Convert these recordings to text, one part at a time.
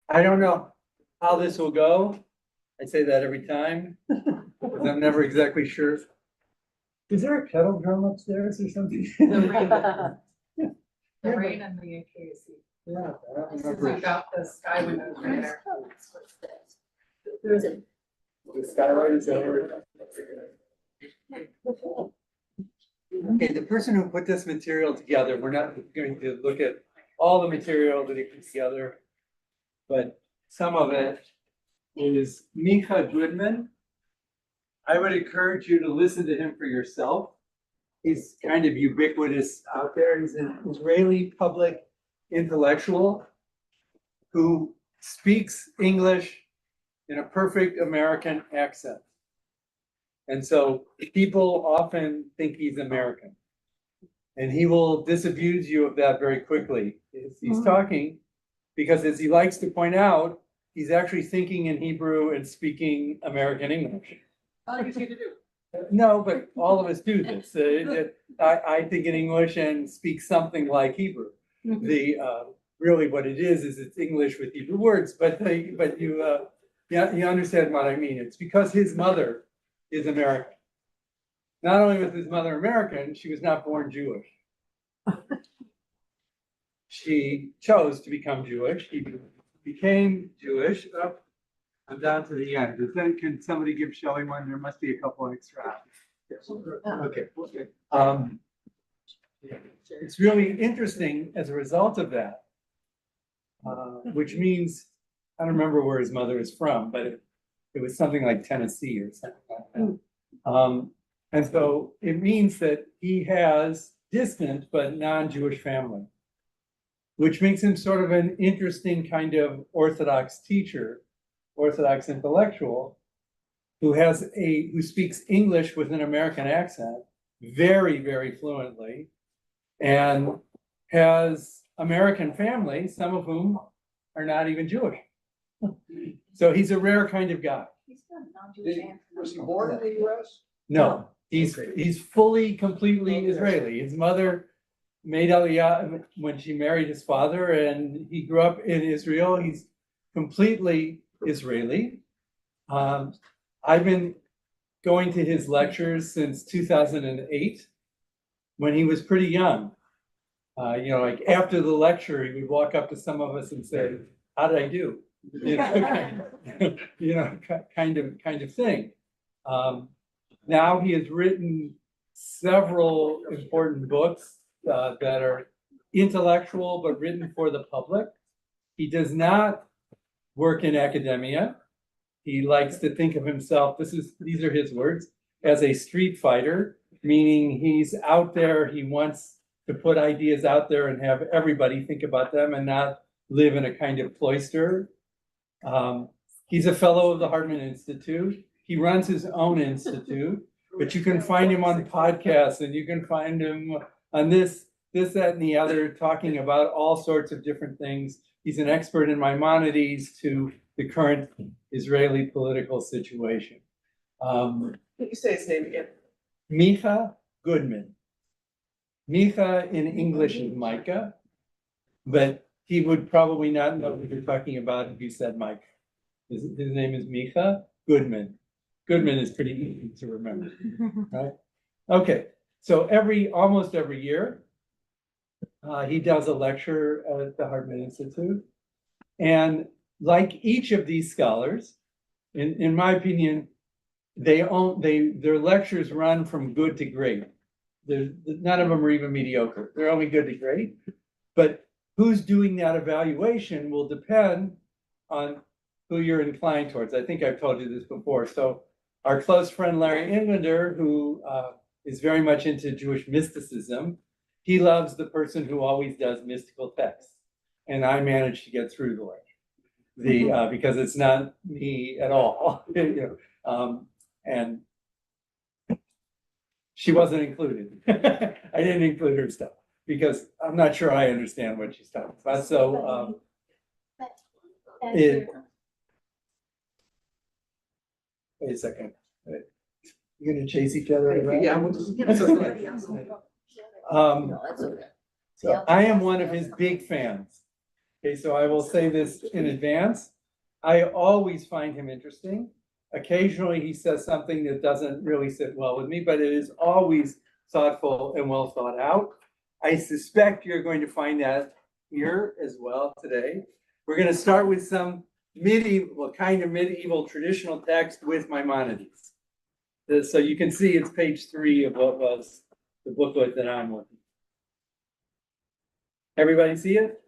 I don't know how this will go. I say that every time, because I'm never exactly sure. Is there a kettle drum upstairs or something? The rain and the AKC. Yeah. I This is remember. about the sky windows right there. There is a. The skylight is over. Okay, the person who put this material together, we're not going to look at all the material that he put together, but some of it is Micha Goodman. I would encourage you to listen to him for yourself. He's kind of ubiquitous out there. He's an Israeli public intellectual who speaks English in a perfect American accent. And so people often think he's American. And he will disabuse you of that very quickly. He's talking because, as he likes to point out, he's actually thinking in Hebrew and speaking American English. All you need to do. No, but all of us do this. I think in English and speak something like Hebrew. The really what it is it's English with Hebrew words, but you understand what I mean. It's because his mother is American. Not only was his mother American, she was not born Jewish. She chose to become Jewish. He became Jewish. Oh, I'm down to the end. Can somebody give Shelley one? There must be a couple extra. Okay. It's really interesting as a result of that, which means, I don't remember where his mother is from, but it was something like Tennessee or something like that. And so it means that he has distant but non-Jewish family, which makes him sort of an interesting kind of Orthodox teacher, Orthodox intellectual, who speaks English with an American accent very, very fluently, and has American family, some of whom are not even Jewish. So he's a rare kind of guy. Was he born in the US? No, he's fully, completely Israeli. His mother made Aliyah when she married his father, and he grew up in Israel. He's completely Israeli. I've been going to his lectures since 2008, when he was pretty young. Like after the lecture, he would walk up to some of us and say, "How did I do?" Kind of thing. Now he has written several important books that are intellectual but written for the public. He does not work in academia. He likes to think of himself, these are his words, as a street fighter, meaning he's out there, he wants to put ideas out there and have everybody think about them and not live in a kind of cloister. He's a fellow of the Hartman Institute. He runs his own institute, but you can find him on podcasts, and you can find him on this, that, and the other, talking about all sorts of different things. He's an expert in Maimonides to the current Israeli political situation. Can you say his name again? Micha Goodman. Micha in English is Micah, but he would probably not know what you're talking about if you said Mike. His name is Micha Goodman. Goodman is pretty easy to remember, right? Okay, so almost every year, he does a lecture at the Hartman Institute. And like each of these scholars, in my opinion, their lectures run from good to great. None of them are even mediocre. They're only good to great. But who's doing that evaluation will depend on who you're inclined towards. I think I've told you this before. So our close friend Larry Englander, who is very much into Jewish mysticism, he loves the person who always does mystical texts. And I managed to get through the lecture, because it's not me at all. And she wasn't included. I didn't include her stuff because I'm not sure I understand what she's talking about. So wait a second. You're gonna chase each other around? Yeah, we'll just give us somebody else. No, that's okay. So I am one of his big fans. Okay, so I will say this in advance. I always find him interesting. Occasionally, he says something that doesn't really sit well with me, but it is always thoughtful and well thought out. I suspect you're going to find that here as well today. We're going to start with some medieval traditional text with Maimonides. So you can see it's page 3 of what was the booklet that I'm looking. Everybody see it?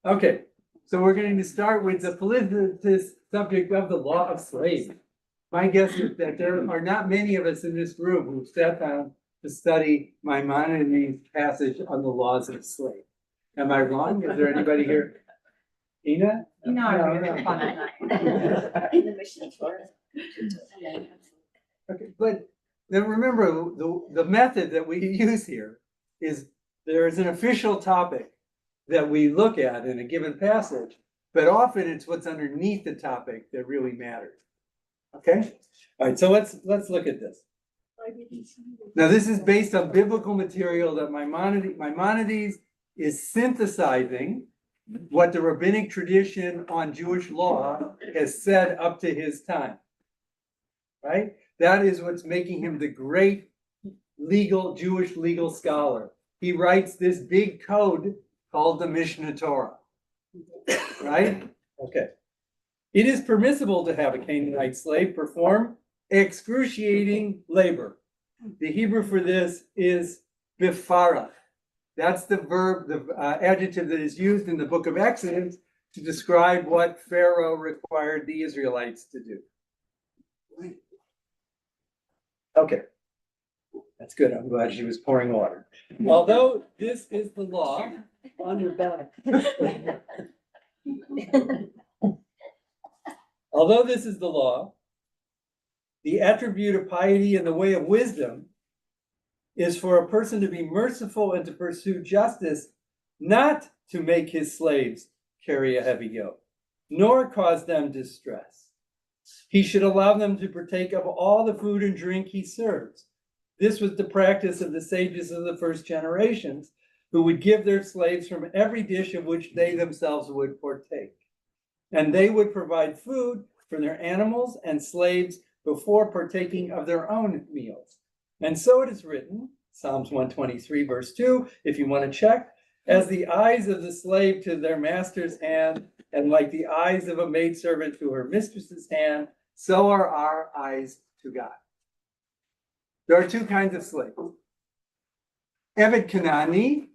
Okay, so we're going to start with the politicist subject of the law of slaves. My guess is that there are not many of us in this room who sat down to study Maimonides' passage on the laws of slaves. Am I wrong? Is there anybody here? Ina? No, No. fun. In the mission for. Okay, but then remember, the method that we use here is there is an official topic that we look at in a given passage, but often it's what's underneath the topic that really matters. Okay? All right, so let's look at this. Now, this is based on biblical material that Maimonides is synthesizing what the rabbinic tradition on Jewish law has said up to his time. Right? That is what's making him the great Jewish legal scholar. He writes this big code called the Mishnah Torah. Right? Okay. It is permissible to have a Canaanite slave perform excruciating labor. The Hebrew for this is bifarach. That's the verb, the adjective that is used in the book of Exodus to describe what Pharaoh required the Israelites to do. Okay, that's good. I'm glad she was pouring water. Although this is the law, On your back. although this is the law, the attribute of piety and the way of wisdom is for a person to be merciful and to pursue justice, not to make his slaves carry a heavy yoke, nor cause them distress. He should allow them to partake of all the food and drink he serves. This was the practice of the sages of the first generations, who would give their slaves from every dish of which they themselves would partake. And they would provide food for their animals and slaves before partaking of their own meals. And so it is written, Psalms 123, verse 2, if you want to check, as the eyes of the slave to their master's hand, and like the eyes of a maidservant to her mistress's hand, so are our eyes to God. There are two kinds of slaves. Eved Kanani,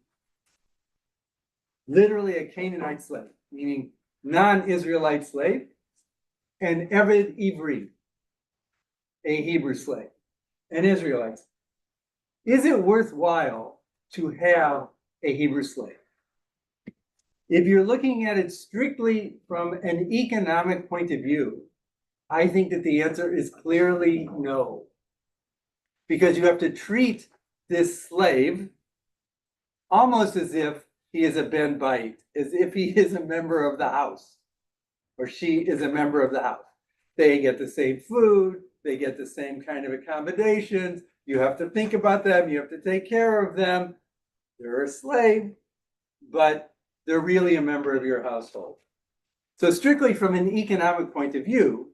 literally a Canaanite slave, meaning non-Israelite slave, and Eved Ivri, a Hebrew slave, an Israelite. Is it worthwhile to have a Hebrew slave? If you're looking at it strictly from an economic point of view, I think that the answer is clearly no. Because you have to treat this slave almost as if he is a Ben Bait, as if he is a member of the house, or she is a member of the house. They get the same food, they get the same kind of accommodations, you have to think about them, you have to take care of them. They're a slave, but they're really a member of your household. So strictly from an economic point of view,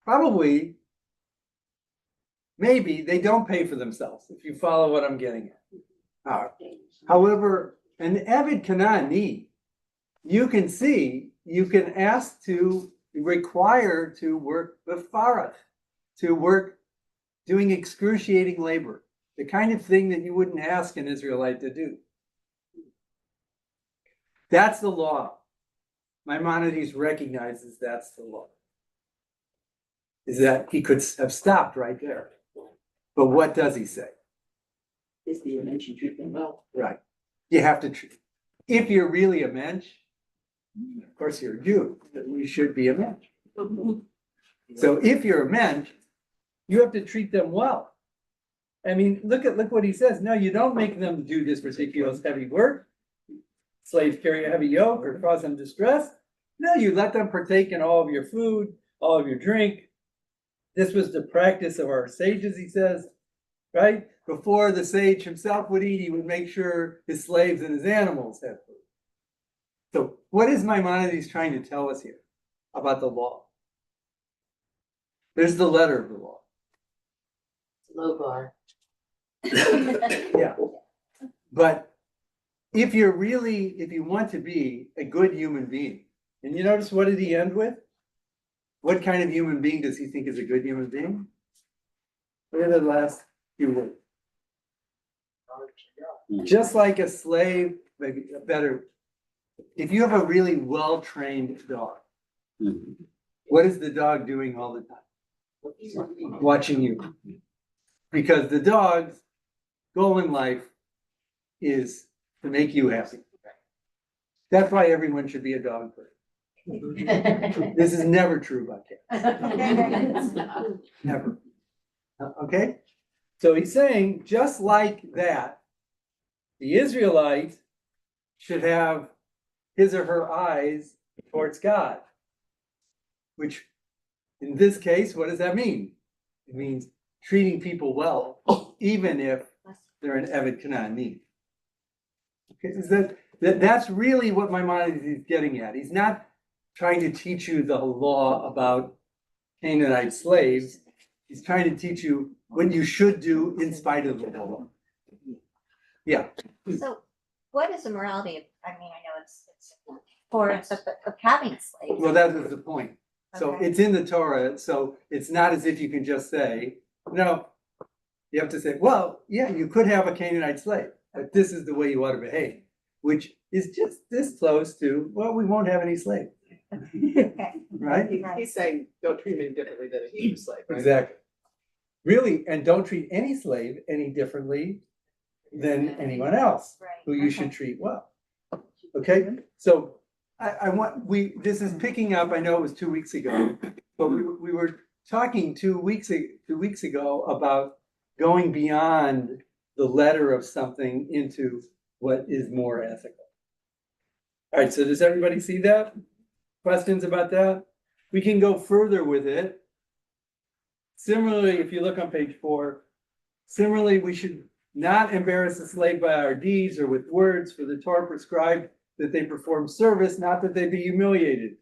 probably, maybe they don't pay for themselves, if you follow what I'm getting at. However, an Eved Kanani, you can see, you can ask to require to work bifarach, to work doing excruciating labor, the kind of thing that you wouldn't ask an Israelite to do. That's the law. Maimonides recognizes that's the law. Is that he could have stopped right there. But what does he say? Is the mention treat them well? Right. You have to treat. If you're really a mensch, of course you're a Jew, then you should be a mensch. So if you're a mensch, you have to treat them well. I mean, look what he says. No, you don't make them do this ridiculous heavy work. Slaves carry a heavy yoke or cause them distress. No, you let them partake in all of your food, all of your drink. This was the practice of our sages, he says, right? Before the sage himself would eat, he would make sure his slaves and his animals had food. So what is Maimonides trying to tell us here about the law? There's the letter of the law. Low bar. Yeah. But if you want to be a good human being, and you notice what did he end with? What kind of human being does he think is a good human being? Look at the last few words. Just like a slave, maybe a better. If you have a really well-trained dog, what is the dog doing all the time? Watching you. Because the dog's goal in life is to make you happy. That's why everyone should be a dog person. This is never true about cats. Never. Okay? So he's saying, just like that, the Israelite should have his or her eyes towards God. Which, in this case, what does that mean? It means treating people well, even if they're an Eved Kanaani. Okay, is that's really what Maimonides is getting at. He's not trying to teach you the law about Canaanite slaves. He's trying to teach you what you should do in spite of the law. Yeah. So what is the morality of, I mean, I know it's for of having slaves. Well, that was the point. So Okay. it's in the Torah, so it's not as if you can just say, no, you have to say, well, yeah, you could have a Canaanite slave, but this is the way you ought to behave, which is just this close to, well, we won't have any slaves, Okay. right? He's saying, don't treat him any differently than a Hebrew slave, right? Exactly. Really, and don't treat any slave any differently than anyone else Right. who you should treat well. Okay, so this is picking up, I know it was 2 weeks ago, but we were talking 2 weeks ago about going beyond the letter of something into what is more ethical. All right, so does everybody see that? Questions about that? We can go further with it. Similarly, if you look on page 4, similarly, we should not embarrass a slave by our deeds or with words, for the Torah prescribed that they perform service, not that they be humiliated.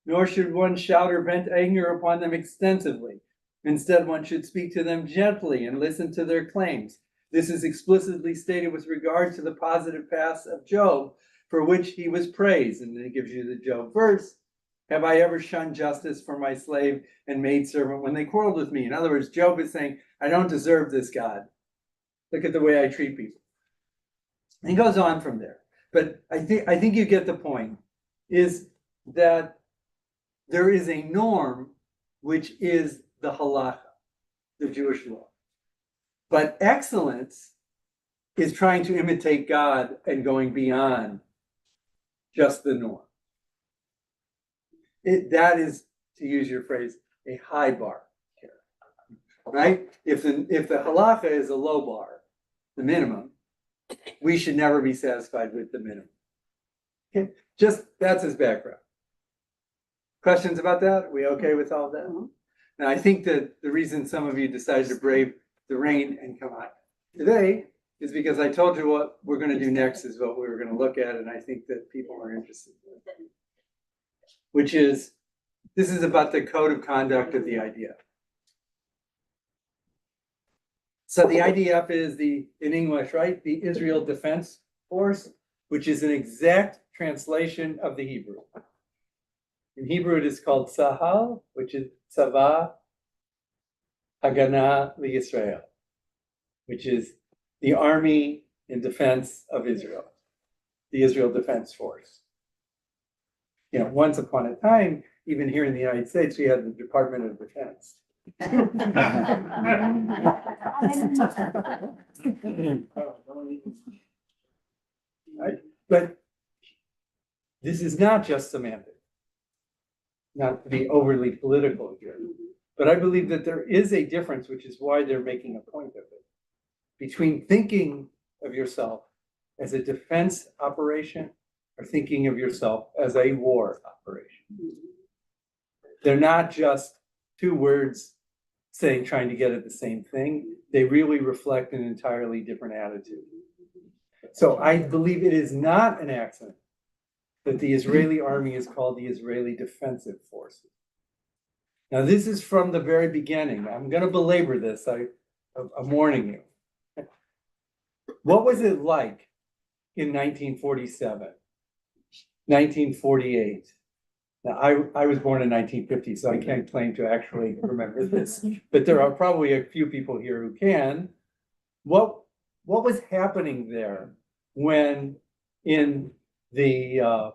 Nor should one shout or vent anger upon them extensively. Instead, one should speak to them gently and listen to their claims. This is explicitly stated with regard to the positive past of Job, for which he was praised. And then he gives you the Job verse. Have I ever shunned justice for my slave and maidservant when they quarreled with me? In other words, Job is saying, I don't deserve this, God. Look at the way I treat people. And he goes on from there. But I think you get the point, is that there is a norm which is the halacha, the Jewish law. But excellence is trying to imitate God and going beyond just the norm. That is, to use your phrase, a high bar here, right? If the halacha is a low bar, the minimum, we should never be satisfied with the minimum. Okay, just that's his background. Questions about that? Are we okay with all that? Now, I think that the reason some of you decided to brave the rain and come out today is because I told you what we're going to do next is what we were going to look at, and I think that people are interested in, which is, this is about the code of conduct of the IDF. So the IDF is in English, right? The Israel Defense Force, which is an exact translation of the Hebrew. In Hebrew, it is called Tzahal, which is Tzava Hagana L'Yisrael, which is the Army in Defense of Israel, the Israel Defense Force. You know, once upon a time, even here in the United States, we had the Department of Defense. Right? But this is not just semantic, not to be overly political here, but I believe that there is a difference, which is why they're making a point of it, between thinking of yourself as a defense operation or thinking of yourself as a war operation. They're not just two words trying to get at the same thing. They really reflect an entirely different attitude. So I believe it is not an accident that the Israeli army is called the Israeli Defensive Forces. Now, this is from the very beginning. I'm going to belabor this. I'm warning you. What was it like in 1947, 1948? Now, I was born in 1950, so I can't claim to actually remember this, but there are probably a few people here who can. What was happening there when in the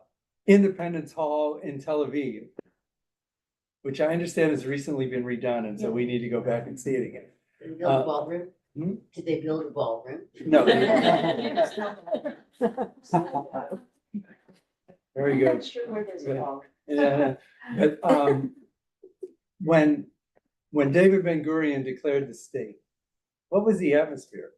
Independence Hall in Tel Aviv, which I understand has recently been redone, and so we need to go back and see it again. Did they build a ballroom? Hmm? Did they build a ballroom? No. Very good. Sure where there's a ballroom. Yeah, but when David Ben-Gurion declared the state, what was the atmosphere?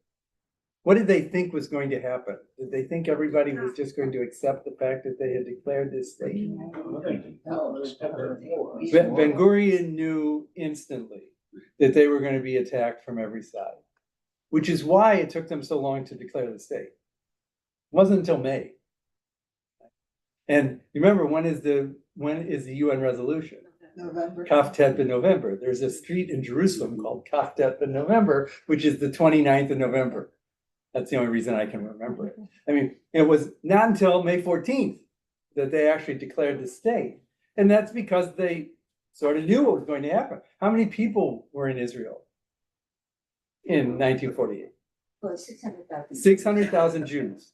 What did they think was going to happen? Did they think everybody was just going to accept the fact that they had declared this state? Ben-Gurion knew instantly that they were going to be attacked from every side, which is why it took them so long to declare the state. It wasn't until May. And remember, when is the UN resolution? November. Kaftet b'November. There's a street in Jerusalem called Kaftet b'November, which is the 29th of November. That's the only reason I can remember it. I mean, it was not until May 14th that they actually declared the state. And that's because they sort of knew what was going to happen. How many people were in Israel in 1948? Well, 600,000. 600,000 Jews.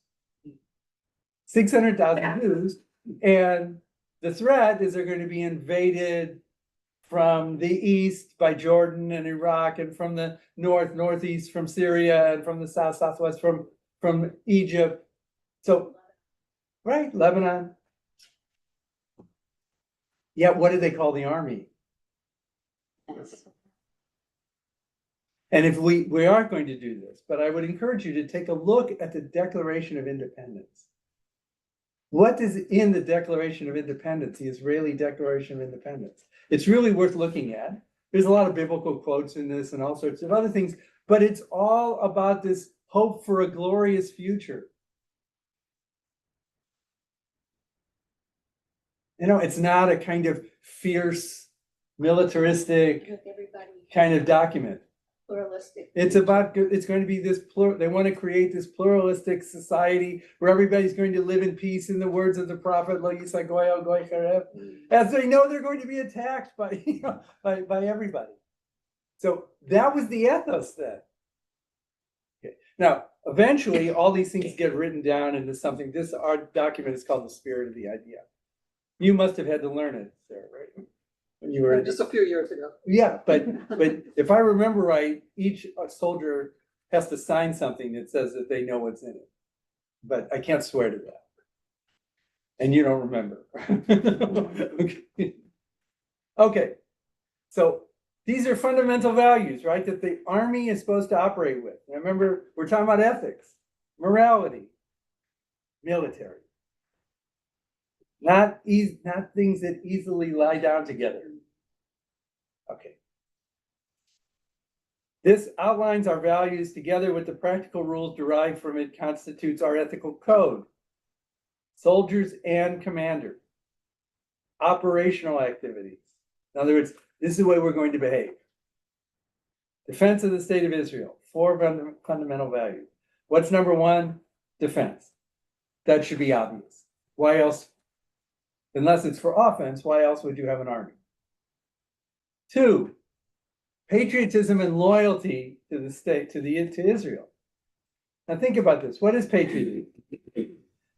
600,000 Jews. And the threat is they're going to be invaded from the east by Jordan and Iraq, and from the northeast from Syria, and from the southwest from Egypt. So, right, Lebanon. Yeah, what do they call the army? And if we aren't going to do this, but I would encourage you to take a look at the Declaration of Independence. What is in the Declaration of Independence, the Israeli Declaration of Independence? It's really worth looking at. There's a lot of biblical quotes in this and all sorts of other things, but it's all about this hope for a glorious future. You know, it's not a kind of fierce, militaristic kind of document. Pluralistic. It's going to be this they want to create this pluralistic society where everybody's going to live in peace, in the words of the prophet, as they know they're going to be attacked by, by everybody. So that was the ethos then. Okay. Now, eventually all these things get written down into something. Our document is called The Spirit of the Idea. You must have had to learn it, Sarah, right? When you were Just a few years ago. Yeah, but if I remember right, each soldier has to sign something that says that they know what's in it. But I can't swear to that. And you don't remember. Okay. So these are fundamental values, right? That the army is supposed to operate with. Now remember, we're talking about ethics, morality, military. Not things that easily lie down together. Okay. This outlines our values together with the practical rules derived from it constitutes our ethical code. Soldiers and commanders. Operational activities. In other words, this is the way we're going to behave. Defense of the state of Israel. 4 fundamental values. What's number 1? Defense. That should be obvious. Why else? Unless it's for offense, why else would you have an army? 2, patriotism and loyalty to the state, to Israel. Now think about this. What is patriotism?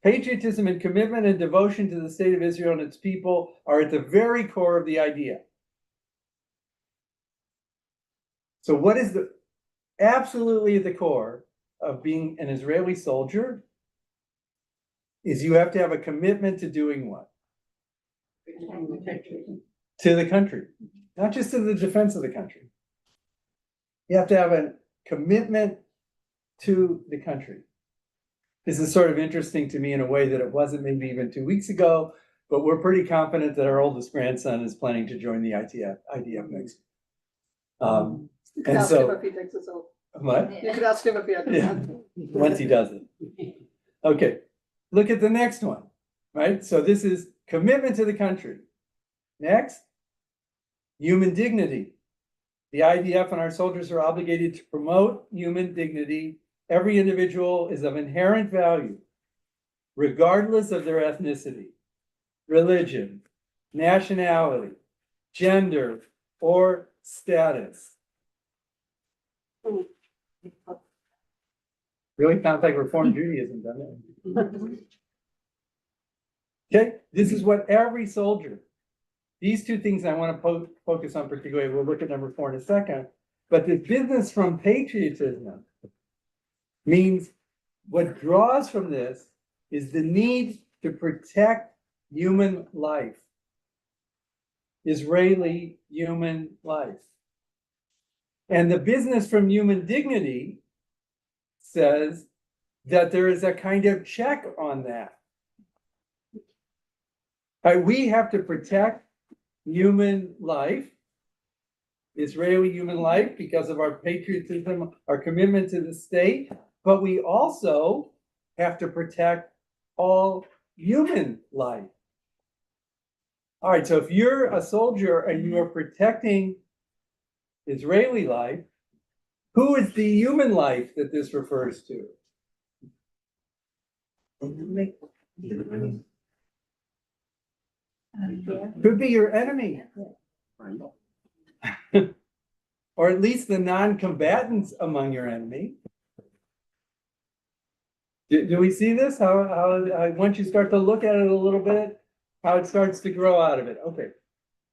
Patriotism and commitment and devotion to the state of Israel and its people are at the very core of the idea. So what is absolutely at the core of being an Israeli soldier is you have to have a commitment to doing what? To the country, not just to the defense of the country. You have to have a commitment to the country. This is sort of interesting to me in a way that it wasn't maybe even 2 weeks ago, but we're pretty confident that our oldest grandson is planning to join the IDF next. You could And ask so- him if he thinks it's over. What? You could ask him if he Yeah, understands. once he does it. Okay, look at the next one. right? So this is commitment to the country. Next, human dignity. The IDF and our soldiers are obligated to promote human dignity. Every individual is of inherent value, regardless of their ethnicity, religion, nationality, gender, or status. Really sounds like Reform Judaism, doesn't it? Okay, this is what every soldier, these two things I want to focus on particularly, we'll look at number 4 in a second, but the business from patriotism means what draws from this is the need to protect human life, Israeli human life. And the business from human dignity says that there is a kind of check on that. Right, we have to protect human life, Israeli human life, because of our patriotism, our commitment to the state, but we also have to protect all human life. All right, so if you're a soldier and you are protecting Israeli life, who is the human life that this refers to? Could be your enemy. Or at least the non-combatants among your enemy. Do we see this? Once you start to look at it a little bit, how it starts to grow out of it. Okay.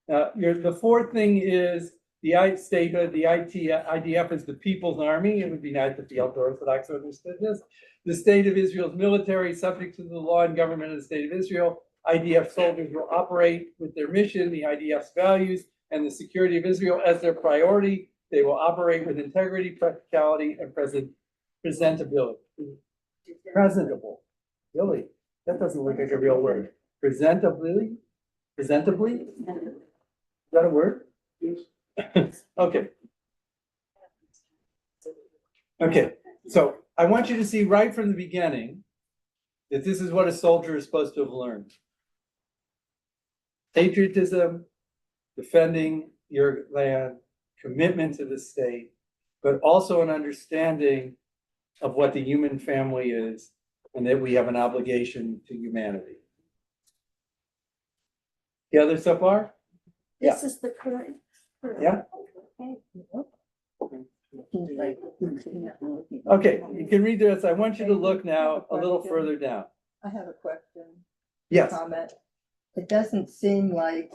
The fourth thing is the statehood. The IDF is the People's Army. It would be nice if the ultra-Orthodox understood this. The state of Israel's military, subject to the law and government of the state of Israel. IDF soldiers will operate with their mission, the IDF's values, and the security of Israel as their priority. They will operate with integrity, practicality, and presentability. Presentable. Really? That doesn't look like a real word. Presentably? Presentably? Is that a word? Okay. Okay. So I want you to see right from the beginning that this is what a soldier is supposed to have learned. Patriotism, defending your land, commitment to the state, but also an understanding of what the human family is and that we have an obligation to humanity. Together so far? This is the current. Yeah. Okay, you can read this. I want you to look now a little further down. I have a question. Yes. Comment. It doesn't seem like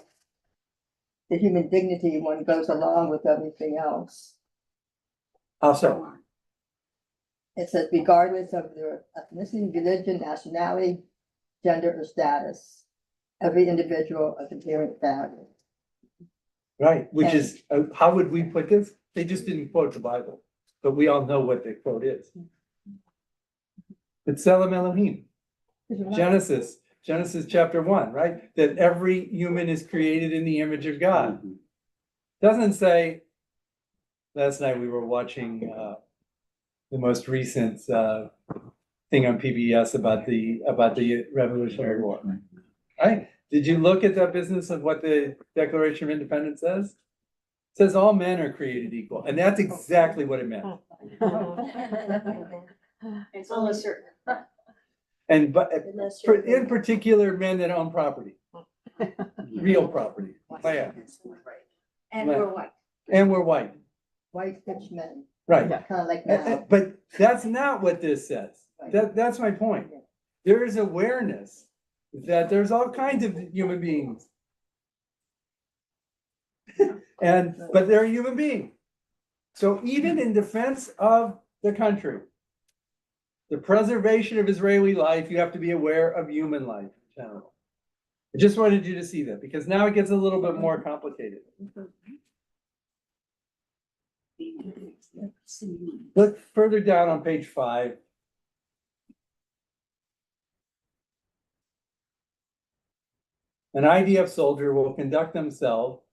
the human dignity one goes along with everything else. How so? It says regardless of their ethnicity, religion, nationality, gender, or status, every individual of inherent value. Right, which is, how would we put this? They just didn't quote the Bible, but we all know what the quote is. It's Selam Elohim, Genesis chapter 1, right? That every human is created in the image of God. Doesn't say, last night we were watching the most recent thing on PBS about the Revolutionary War, right? Did you look at that business of what the Declaration of Independence says? It says all men are created equal, and that's exactly what it meant. It's only certain. And but in particular, men that own property, real property, land, And we're white. and we're white, White rich men, right? kind of like now. But that's not what this says. That's my point. There is awareness that there's all kinds of human beings. But they're a human being. So even in defense of the country, the preservation of Israeli life, you have to be aware of human life in general. I just wanted you to see that because now it gets a little bit more complicated. Look further down on page 5. An IDF soldier will conduct themselves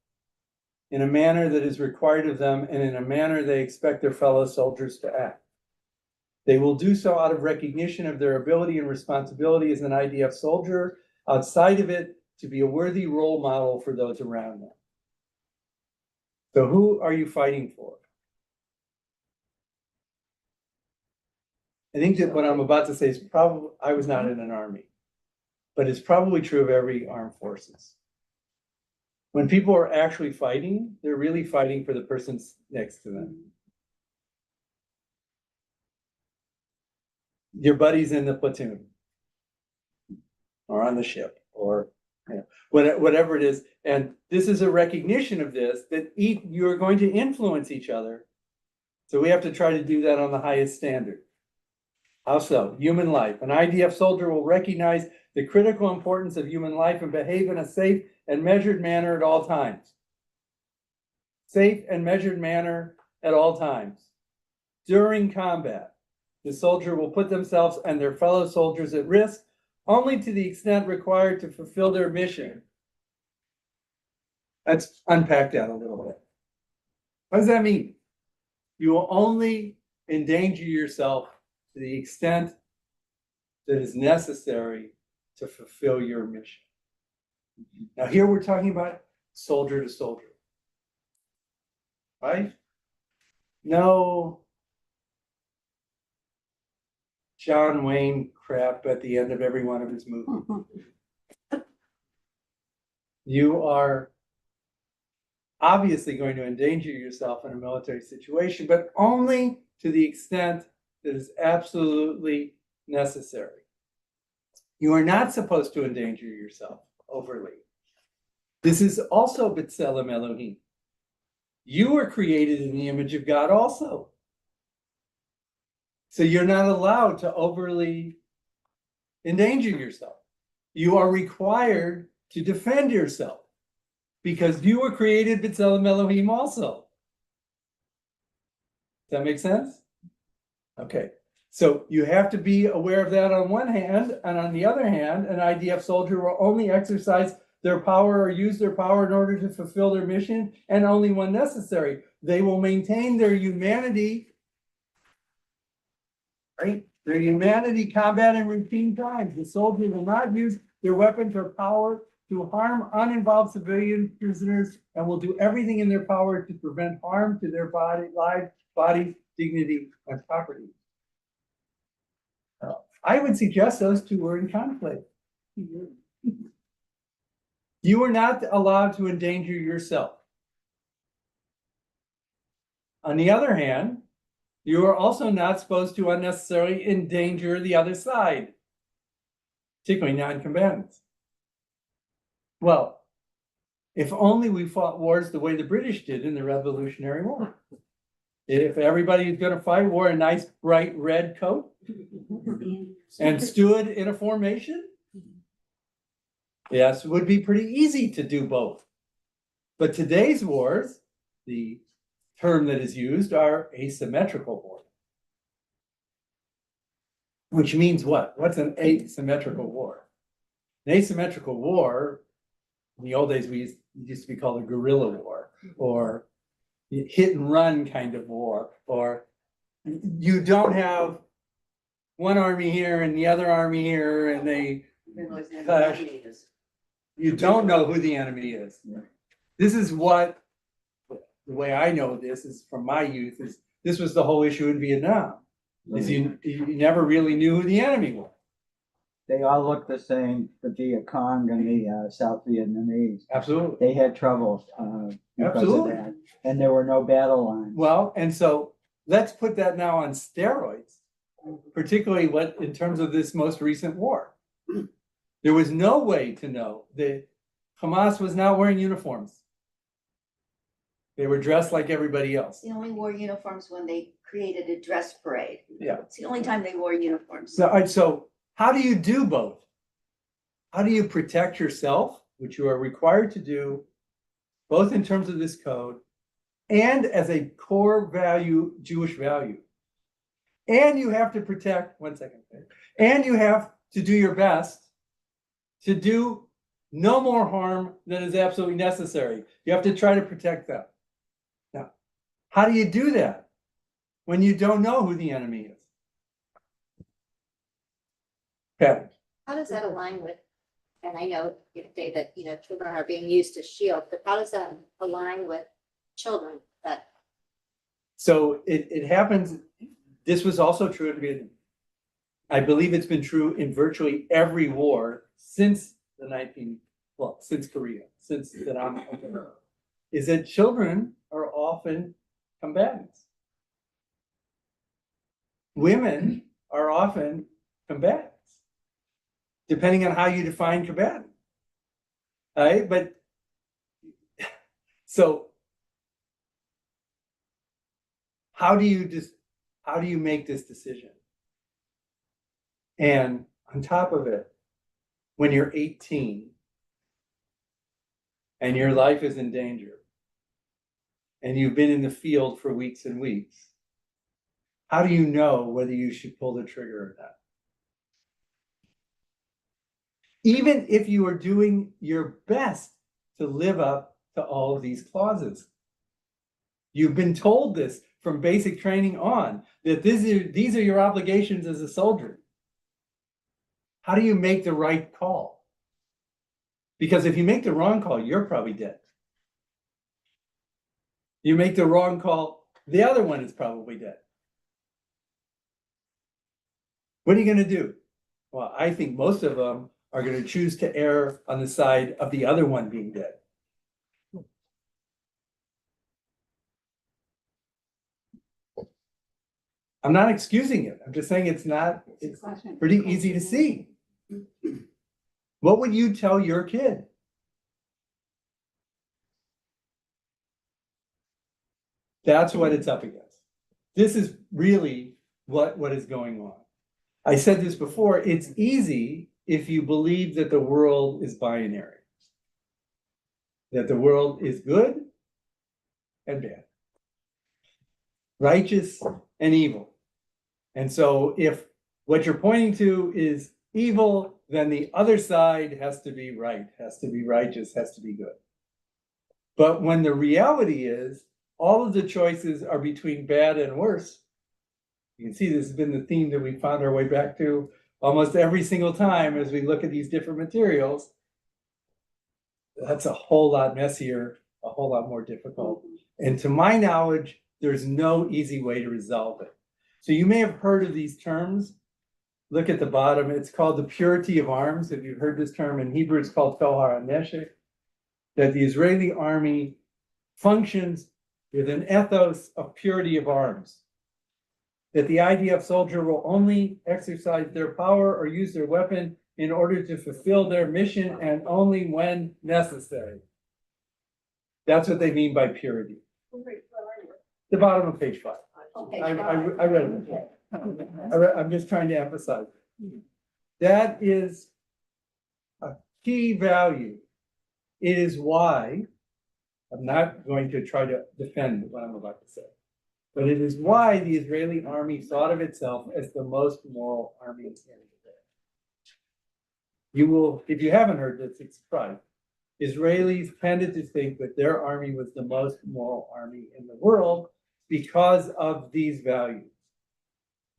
in a manner that is required of them and in a manner they expect their fellow soldiers to act. They will do so out of recognition of their ability and responsibility as an IDF soldier, outside of it to be a worthy role model for those around them. So who are you fighting for? I think that what I'm about to say is probably, I was not in an army, but it's probably true of every armed forces. When people are actually fighting, they're really fighting for the person next to them. Your buddies in the platoon or on the ship or whatever it is. And this is a recognition of this, that you're going to influence each other. So we have to try to do that on the highest standard. How so? Human life. An IDF soldier will recognize the critical importance of human life and behave in a safe and measured manner at all times. Safe and measured manner at all times. During combat, the soldier will put themselves and their fellow soldiers at risk only to the extent required to fulfill their mission. Let's unpack that a little bit. What does that mean? You will only endanger yourself to the extent that is necessary to fulfill your mission. Now here we're talking about soldier to soldier, right? No John Wayne crap at the end of every one of his movies. You are obviously going to endanger yourself in a military situation, but only to the extent that is absolutely necessary. You are not supposed to endanger yourself overly. This is also B'Tselem Elohim. You were created in the image of God also. So you're not allowed to overly endanger yourself. You are required to defend yourself because you were created B'Tselem Elohim also. Does that make sense? Okay, so you have to be aware of that on one hand, and on the other hand, an IDF soldier will only exercise their power or use their power in order to fulfill their mission, and only when necessary. They will maintain their humanity, right? Their humanity, combat, and routine times. The soldier will not use their weapons or power to harm uninvolved civilian prisoners, and will do everything in their power to prevent harm to their lives, body, dignity, and property. I would suggest those two were in conflict. You are not allowed to endanger yourself. On the other hand, you are also not supposed to unnecessarily endanger the other side, particularly non-combatants. Well, if only we fought wars the way the British did in the Revolutionary War. If everybody who's going to fight wore a nice bright red coat and stood in a formation, yes, it would be pretty easy to do both. But today's wars, the term that is used, are asymmetrical wars. Which means what? What's an asymmetrical war? An asymmetrical war, in the old days, it used to be called a guerrilla war, or hit and run kind of war, or you don't have one army here and the other army here and they clash. You don't know who the enemy is. This is what, the way I know this is from my youth, is this was the whole issue in Vietnam. Is you never really knew who the enemy was. They all look the same, the Viet Cong and the South Vietnamese. Absolutely. They had trouble because Absolutely. of that. And there were no battle lines. Well, and so let's put that now on steroids, particularly in terms of this most recent war. There was no way to know that Hamas was not wearing uniforms. They were dressed like everybody else. They only wore uniforms when they created a dress parade. Yeah. It's the only time they wore uniforms. So how do you do both? How do you protect yourself, which you are required to do, both in terms of this code and as a core value, Jewish value? And you have to protect, one second, and you have to do your best to do no more harm than is absolutely necessary. You have to try to protect them. Now, how do you do that when you don't know who the enemy is? Patty. How does that align with and I know you say that, children are being used as shields, but how does that align with children that? So it happens, this was also true in Vietnam. I believe it's been true in virtually every war since since Korea, since Vietnam, is that children are often combatants. Women are often combatants, depending on how you define combatant. All right, but so how do you make this decision? And on top of it, when you're 18 and your life is in danger and you've been in the field for weeks and weeks, how do you know whether you should pull the trigger or not? Even if you are doing your best to live up to all of these clauses. You've been told this from basic training on, that these are your obligations as a soldier. How do you make the right call? Because if you make the wrong call, you're probably dead. You make the wrong call, the other one is probably dead. What are you going to do? Well, I think most of them are going to choose to err on the side of the other one being dead. I'm not excusing it. I'm just saying it's pretty easy to see. What would you tell your kid? That's what it's up against. This is really what is going on. I said this before, it's easy if you believe that the world is binary, that the world is good and bad, righteous and evil. And so if what you're pointing to is evil, then the other side has to be right, has to be righteous, has to be good. But when the reality is all of the choices are between bad and worse, you can see this has been the theme that we found our way back to almost every single time as we look at these different materials. That's a whole lot messier, a whole lot more difficult. And to my knowledge, there's no easy way to resolve it. So you may have heard of these terms. Look at the bottom. It's called the purity of arms. If you've heard this term in Hebrew, it's called Tohar HaNeshek. That the Israeli army functions with an ethos of purity of arms. That the IDF soldier will only exercise their power or use their weapon in order to fulfill their mission and only when necessary. That's what they mean by purity. The bottom of page 5. Okay. I read it. I'm just trying to emphasize it. That is a key value. It is why I'm not going to try to defend what I'm about to say, but it is why the Israeli army thought of itself as the most moral army in the world. You will, if you haven't heard this, it's surprising. Israelis tended to think that their army was the most moral army in the world because of these values.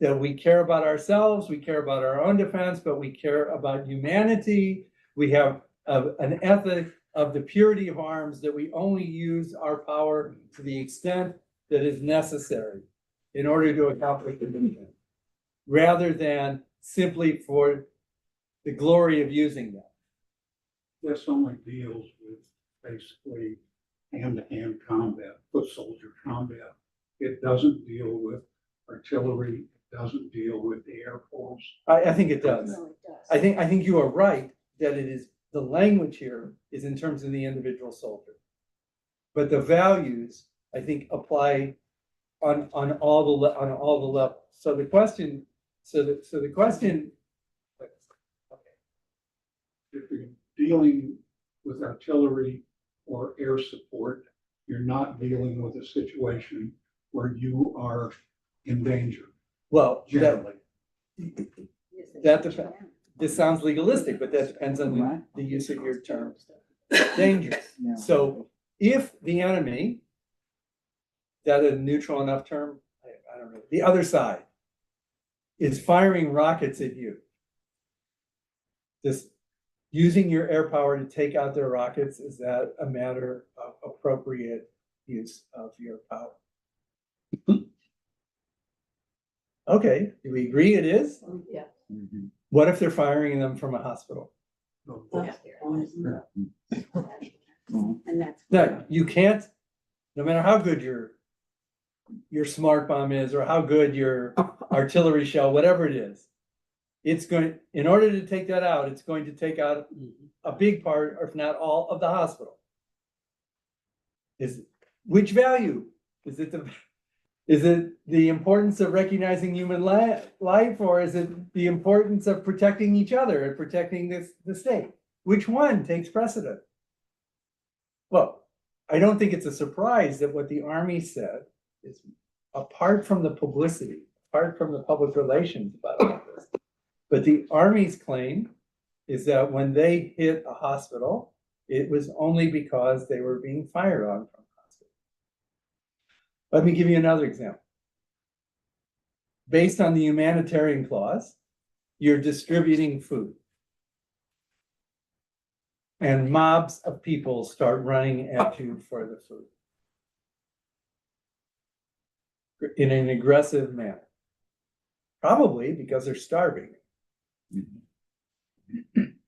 That we care about ourselves, we care about our own defense, but we care about humanity. We have an ethic of the purity of arms, that we only use our power to the extent that is necessary in order to accomplish the mission, rather than simply for the glory of using them. This only deals with basically hand-to-hand combat, foot soldier combat. It doesn't deal with artillery, it doesn't deal with the Air Force. I think it does. No, it does. I think you are right that it is, the language here is in terms of the individual soldier. But the values, I think, apply on all the levels. So the question, If you're dealing with artillery or air support, you're not dealing with a situation where you are in danger, well, generally. that depends. This sounds legalistic, but that depends on the use of your term, dangerous. Yeah. So if the enemy, that a neutral enough term, I don't know, the other side is firing rockets at you, using your air power to take out their rockets, is that a matter of appropriate use of your power? Okay, do we agree it is? Yeah. Mhm. What if they're firing them from a hospital? No, And that's. No, you can't, no matter how good your smart bomb is, or how good your artillery shell, whatever it is, it's going, in order to take that out, it's going to take out a big part, or if not all, of the hospital. Which value? Is it the importance of recognizing human life, or is it the importance of protecting each other and protecting the state? Which one takes precedent? Well, I don't think it's a surprise that what the Army said is, apart from the publicity, apart from the public relations about all this, but the Army's claim is that when they hit a hospital, it was only because they were being fired on from the hospital. Let me give you another example. Based on the humanitarian clause, you're distributing food. And mobs of people start running at you for the food in an aggressive manner. Probably because they're starving.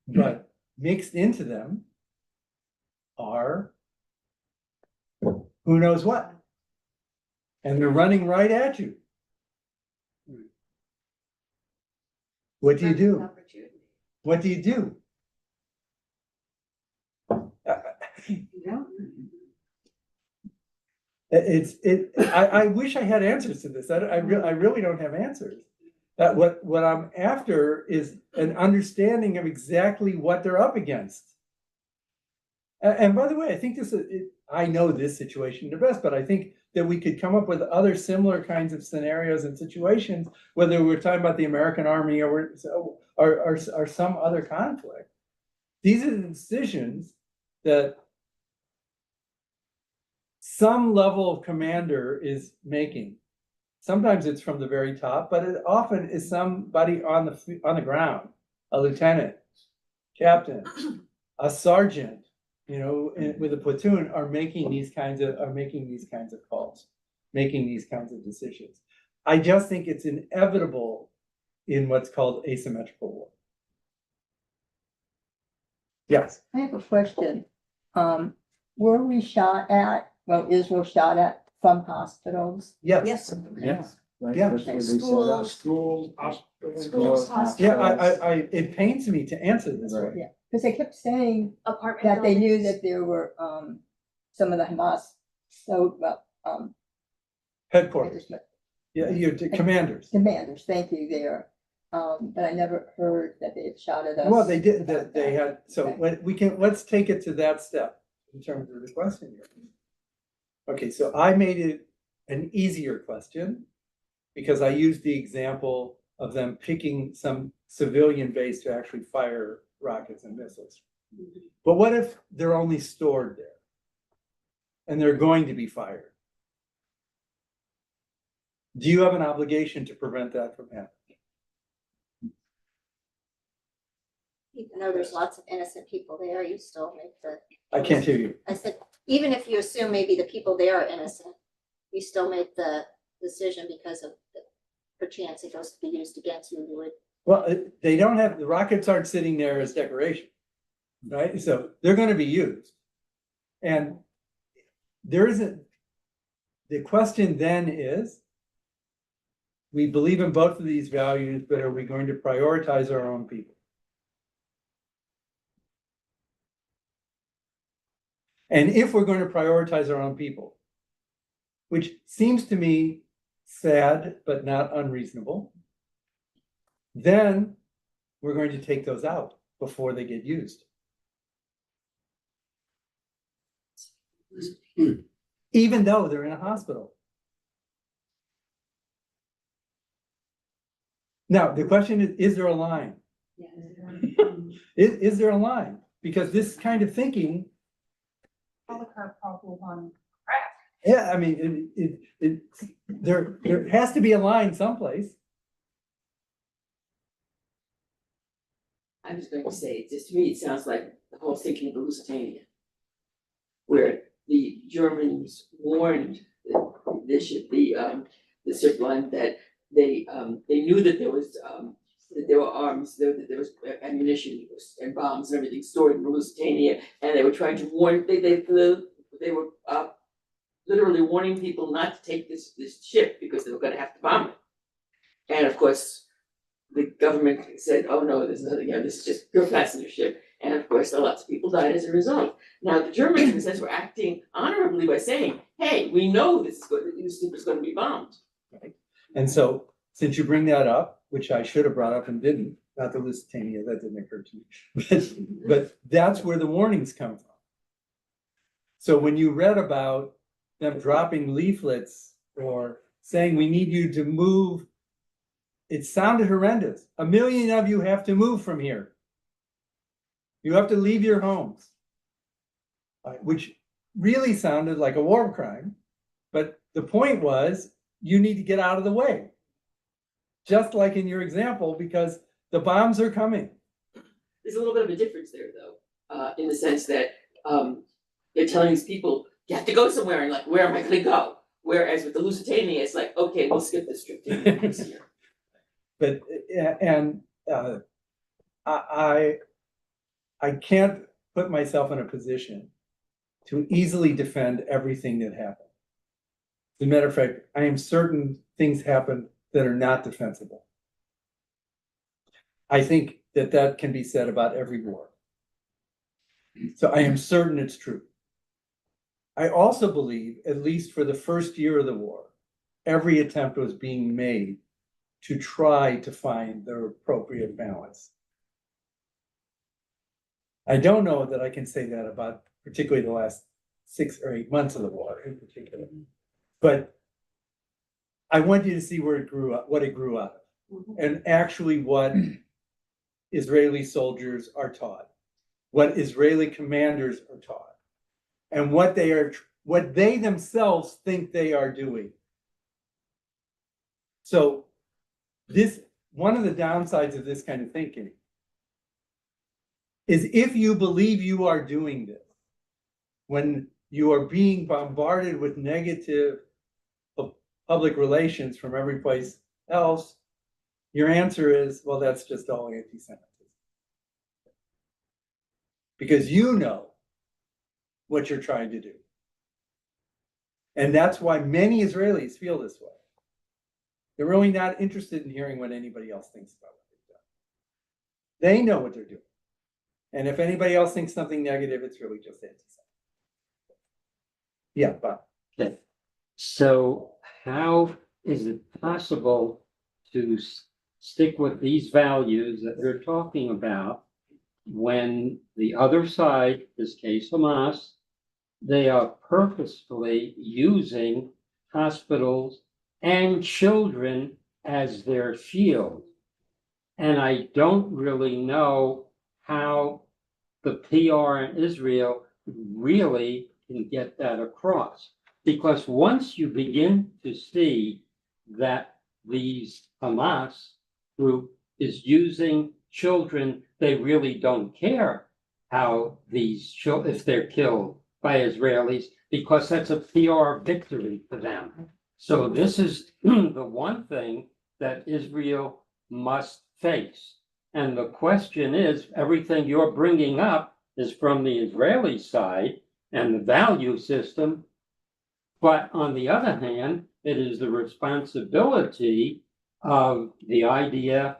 But mixed into them are who knows what. And they're running right at you. What do you do? Opportunity. What do you do? I wish I had answers to this. I really don't have answers. What I'm after is an understanding of exactly what they're up against. And by the way, I think I know this situation the best, but I think that we could come up with other similar kinds of scenarios and situations, whether we're talking about the American Army or some other conflict. These are the decisions that some level of commander is making. Sometimes it's from the very top, but it often is somebody on the ground, a lieutenant, captain, a sergeant, with a platoon, are making these kinds of calls, making these kinds of decisions. I just think it's inevitable in what's called asymmetrical war. Yes. I have a question. Were we shot at, Israel shot at from hospitals? Yes. Yes. Right, Yeah. that's what they set up. Schools, hospitals. Schools, Yeah, it pains me to answer this Right. way. Yeah, because they kept saying Apartment that they knew buildings. that there were, some of the Hamas, Headquarters. Yeah, your commanders. commanders, thank you, there. But I never heard that they had shot at us. Well, they did, about they that. had, so Okay. let's take it to that step in terms of the question here. Okay, so I made it an easier question because I used the example of them picking some civilian base to actually fire rockets and missiles. But what if they're only stored there and they're going to be fired? Do you have an obligation to prevent that from happening? Even though there's lots of innocent people there, you still make the. I can't hear you. I said, even if you assume maybe the people there are innocent, you still make the decision because of the perchance it goes to be used against you. You would. Well, they don't have, the rockets aren't sitting there as decoration, right? So they're going to be used. And there isn't, the question then is, we believe in both of these values, but are we going to prioritize our own people? And if we're going to prioritize our own people, which seems to me sad, but not unreasonable, then we're going to take those out before they get used. Even though they're in a hospital. Now, the question is there a line? Is there a line? Because this kind of thinking, Polycarp problem on crack. yeah, I mean, there has to be a line someplace. I was going to say, just to me, it sounds like the whole thinking of the Lusitania, where the Germans warned the ship line that they knew that there was, that there were arms, that there was ammunition and bombs and everything stored in the Lusitania, and they were trying to warn, they were literally warning people not to take this ship because they were gonna have to bomb it. And of course, the government said, oh no, there's nothing, this is just your passenger ship. And of course, lots of people died as a result. Now, the Germans, in a sense, were acting honorably by saying, hey, we know this ship is gonna be bombed. Right? And so, since you bring that up, which I should have brought up and didn't, not the Lusitania, that didn't occur to me. But that's where the warnings come from. So when you read about them dropping leaflets or saying we need you to move, it sounded horrendous. 1 million of you have to move from here. You have to leave your homes, which really sounded like a war crime. But the point was, you need to get out of the way. Just like in your example, because the bombs are coming. There's a little bit of a difference there, though, in the sense that they're telling these people, you have to go somewhere, and like, where am I gonna go? Whereas with the Lusitania, it's like, okay, we'll skip this trip this year. But, and I can't put myself in a position to easily defend everything that happened. As a matter of fact, I am certain things happened that are not defensible. I think that can be said about every war. So I am certain it's true. I also believe, at least for the first year of the war, every attempt was being made to try to find the appropriate balance. I don't know that I can say that about particularly the last 6 or 8 months of the war in particular, but I want you to see where it grew up, what it grew out of, and actually what Israeli soldiers are taught, what Israeli commanders are taught, and what they themselves think they are doing. So one of the downsides of this kind of thinking is if you believe you are doing this, when you are being bombarded with negative public relations from every place else, your answer is, well, that's just all anti-Semitism. Because you know what you're trying to do. And that's why many Israelis feel this way. They're really not interested in hearing what anybody else thinks about what they've done. They know what they're doing. And if anybody else thinks something negative, it's really just anti-Semitism. Yeah, Bob. Okay. So how is it possible to stick with these values that we're talking about when the other side, this case Hamas, they are purposefully using hospitals and children as their shield? And I don't really know how the PR in Israel really can get that across. Because once you begin to see that these Hamas group is using children, they really don't care how these children, if they're killed by Israelis, because that's a PR victory for them. So this is the one thing that Israel must face. And the question is, everything you're bringing up is from the Israeli side and the value system. But on the other hand, it is the responsibility of the IDF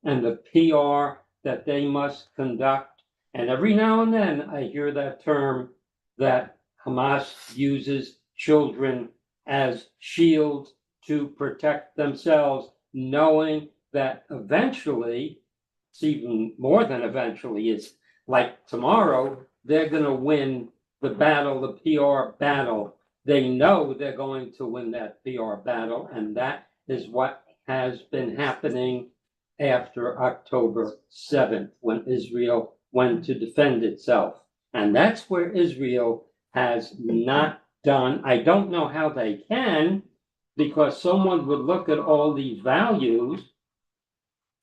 and the PR that they must conduct. And every now and then I hear that term that Hamas uses children as shields to protect themselves, knowing that eventually, it's even more than eventually, it's like tomorrow, they're going to win the battle, the PR battle. They know they're going to win that PR battle, and that is what has been happening after October 7th, when Israel went to defend itself. And that's where Israel has not done. I don't know how they can, because someone would look at all these values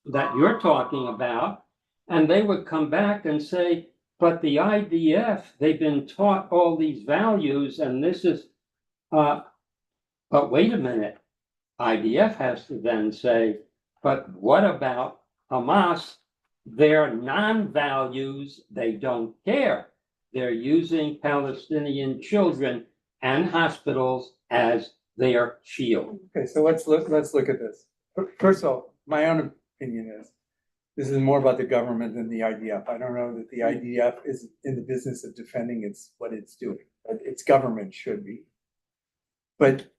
that you're talking about And they would come back and say, but the IDF, they've been taught all these values and this is, but wait a minute. IDF has to then say, but what about Hamas? Their non-values, they don't care. They're using Palestinian children and hospitals as their shield. Okay, so let's look at this. First of all, my own opinion is, this is more about the government than the IDF. I don't know that the IDF is in the business of defending what it's doing. Its government should be. But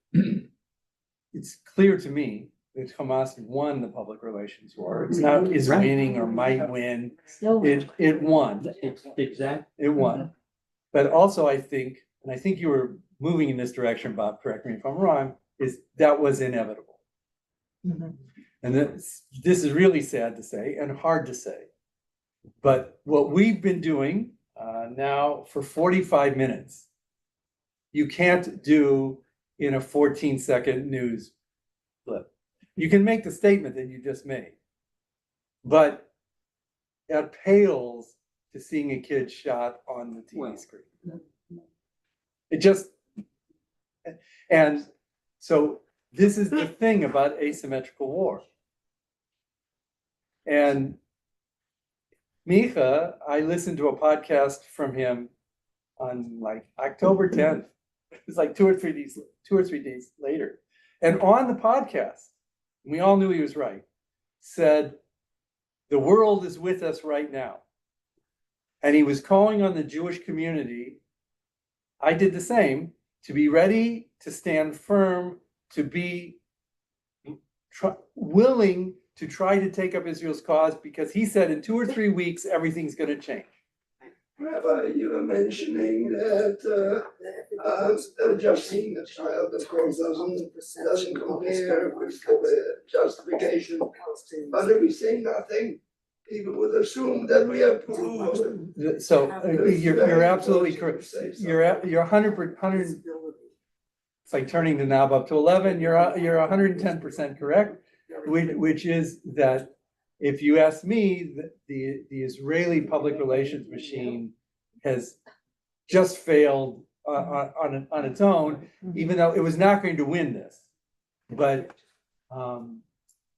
it's clear to me that Hamas won the public relations war. It's not is winning or might win. It won. Exactly. It won. But also I think, and I think you were moving in this direction, Bob, correct me if I'm wrong, is that was inevitable. And this is really sad to say and hard to say. But what we've been doing now for 45 minutes, you can't do in a 14-second news clip. You can make the statement that you just made, but that pales to seeing a kid shot on the TV screen. It just, and so this is the thing about asymmetrical war. And Micha, I listened to a podcast from him on like October 10th. It was like two or three days later. And on the podcast, we all knew he was right, said, the world is with us right now. And he was calling on the Jewish community, I did the same, to be ready, to stand firm, to be willing to try to take up Israel's cause, because he said in 2 or 3 weeks, everything's going to change. Rabbi, you were mentioning that just seeing a child, of course, doesn't compare with justification. But if we say nothing, people would assume that we have proved. So you're absolutely correct. You're 100%. It's like turning the knob up to 11. You're 110% correct, which is that if you ask me, the Israeli public relations machine has just failed on its own, even though it was not going to win this. But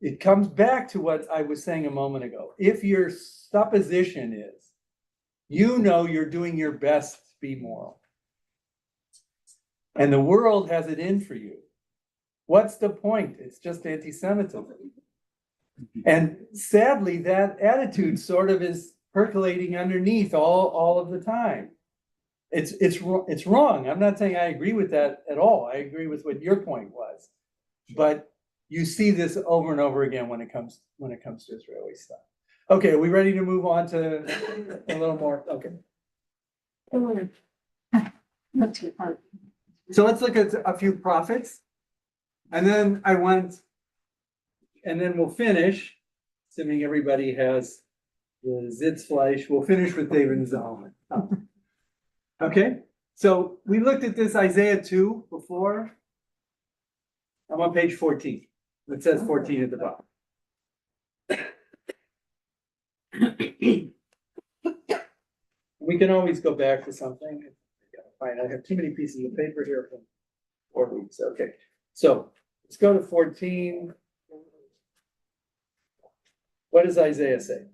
it comes back to what I was saying a moment ago. If your supposition is, you're doing your best to be moral, and the world has it in for you, what's the point? It's just anti-Semitism. And sadly, that attitude sort of is percolating underneath all of the time. It's wrong. I'm not saying I agree with that at all. I agree with what your point was, but you see this over and over again when it comes to Israeli stuff. Okay, are we ready to move on to a little more? Okay. So let's look at a few prophets, and then we'll finish, assuming everybody has the Sitzfleisch, we'll finish with David and Zalman. Okay, so we looked at this Isaiah 2 before. I'm on page 14. It says 14 at the bottom. We can always go back to something. Fine, I have too many pieces of paper here from 4 weeks. Okay, so let's go to 14. What does Isaiah say?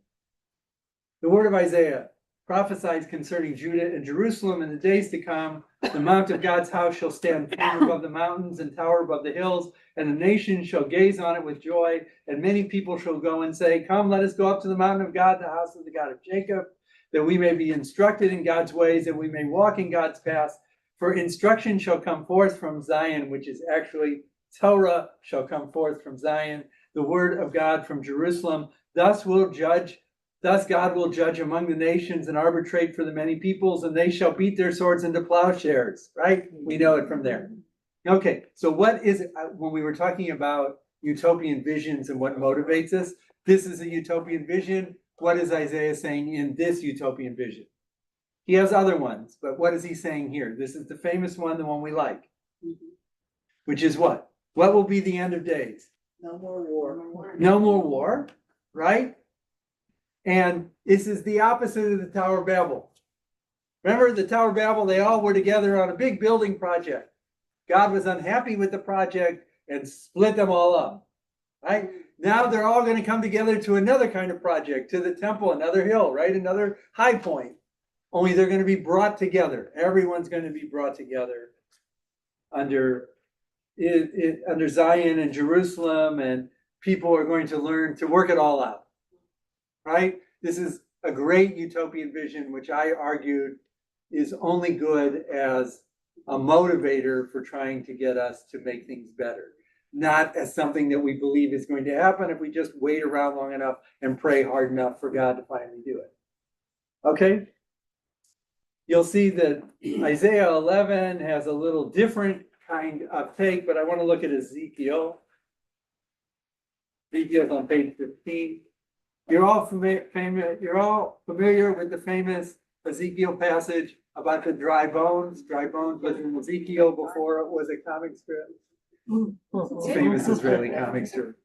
The word of Isaiah prophesies concerning Judah and Jerusalem in the days to come. The mount of God's house shall stand firm above the mountains and tower above the hills, and the nations shall gaze on it with joy, and many people shall go and say, come, let us go up to the mountain of God, the house of the God of Jacob, that we may be instructed in God's ways, that we may walk in God's paths. For instruction shall come forth from Zion, which is actually Torah shall come forth from Zion, the word of God from Jerusalem. Thus God will judge among the nations and arbitrate for the many peoples, and they shall beat their swords into plowshares, right? We know it from there. Okay, so what is it when we were talking about utopian visions and what motivates us? This is a utopian vision. What is Isaiah saying in this utopian vision? He has other ones, but what is he saying here? This is the famous one, the one we like, which is what? What will be the end of days? No more war. No more war, right? And this is the opposite of the Tower of Babel. Remember the Tower of Babel, they all were together on a big building project. God was unhappy with the project and split them all up, right? Now they're all going to come together to another kind of project, to the temple, another hill, right? Another high point. Only they're going to be brought together. Everyone's going to be brought together under Zion and Jerusalem, and people are going to learn to work it all out, right? This is a great utopian vision, which I argued is only good as a motivator for trying to get us to make things better, not as something that we believe is going to happen if we just wait around long enough and pray hard enough for God to finally do it. Okay? You'll see that Isaiah 11 has a little different kind of take, but I want to look at Ezekiel. Ezekiel's on page 15. You're all familiar with the famous Ezekiel passage about the dry bones. Dry bones was in Ezekiel before it was a comic strip. It's a famous Israeli comic strip.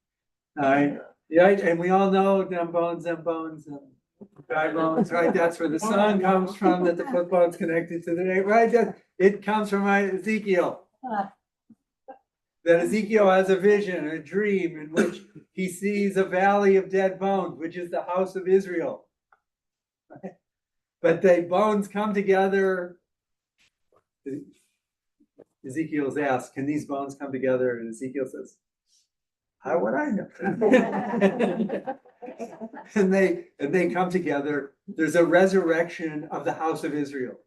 All right. Yeah, and we all know them bones, dry bones, right? That's where the sun comes from, that the foot bone's connected to the neck, right? It comes from Ezekiel. That Ezekiel has a vision, a dream in which he sees a valley of dead bones, which is the house of Israel. But the bones come together. Ezekiel's asked, can these bones come together? And Ezekiel says, how would I know? and they come together. There's a resurrection of the house of Israel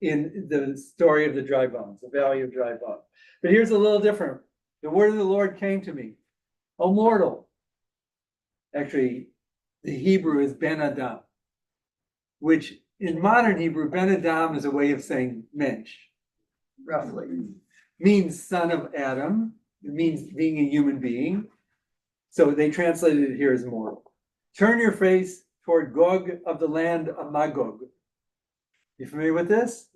in the story of the dry bones, the valley of dry bones. But here's a little different. The word of the Lord came to me. O mortal. Actually, the Hebrew is Ben Adam, which in modern Hebrew, Ben Adam is a way of saying mensch, roughly. Means son of Adam. It means being a human being. So they translated it here as mortal. Turn your face toward Gog of the land of Magog. You familiar with this?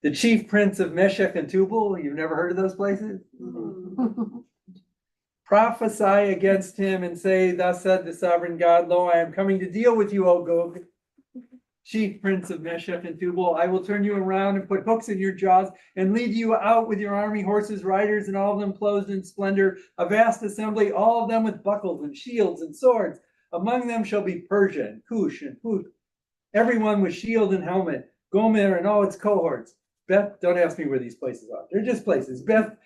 The chief prince of Meshech and Tubal. You've never heard of those places? Prophesy against him and say, thus said the sovereign God, lo, I am coming to deal with you, O Gog, chief prince of Meshech and Tubal. I will turn you around and put hooks in your jaws and lead you out with your army, horses, riders, and all of them clothed in splendor, a vast assembly, all of them with buckles and shields and swords. Among them shall be Persia and Cush and Put, everyone with shield and helmet, Gomer and all its cohorts. Don't ask me where these places are. They're just places. Beth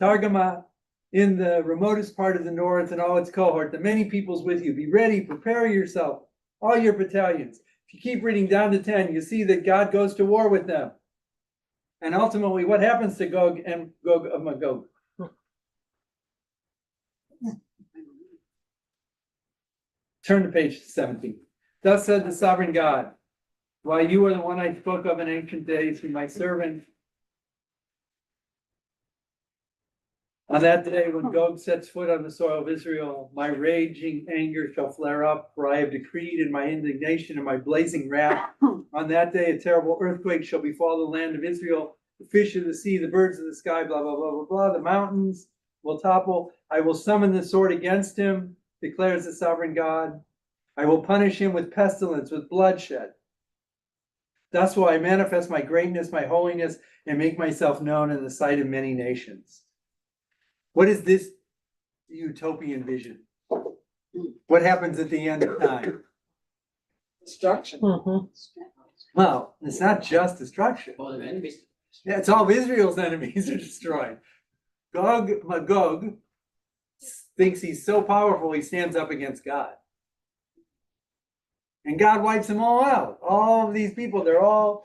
Targama in the remotest part of the north and all its cohort. The many peoples with you. Be ready, prepare yourself, all your battalions. If you keep reading down to 10, you see that God goes to war with them. And ultimately, what happens to Gog and Gog of Magog? Turn to page 17. Thus said the sovereign God, why you are the one I spoke of in ancient days through my servant. On that day when Gog sets foot on the soil of Israel, my raging anger shall flare up, for I have decreed in my indignation and my blazing wrath. On that day, a terrible earthquake shall befall the land of Israel. The fish of the sea, the birds of the sky, blah, blah, blah, blah, blah. The mountains will topple. I will summon the sword against him, declares the sovereign God. I will punish him with pestilence, with bloodshed. Thus will I manifest my greatness, my holiness, and make myself known in the sight of many nations. What is this utopian vision? What happens at the end of time? Destruction. Well, it's not just destruction. All their enemies. Yeah, it's all of Israel's enemies are destroyed. Magog thinks he's so powerful he stands up against God. And God wipes them all out. All of these people, they're all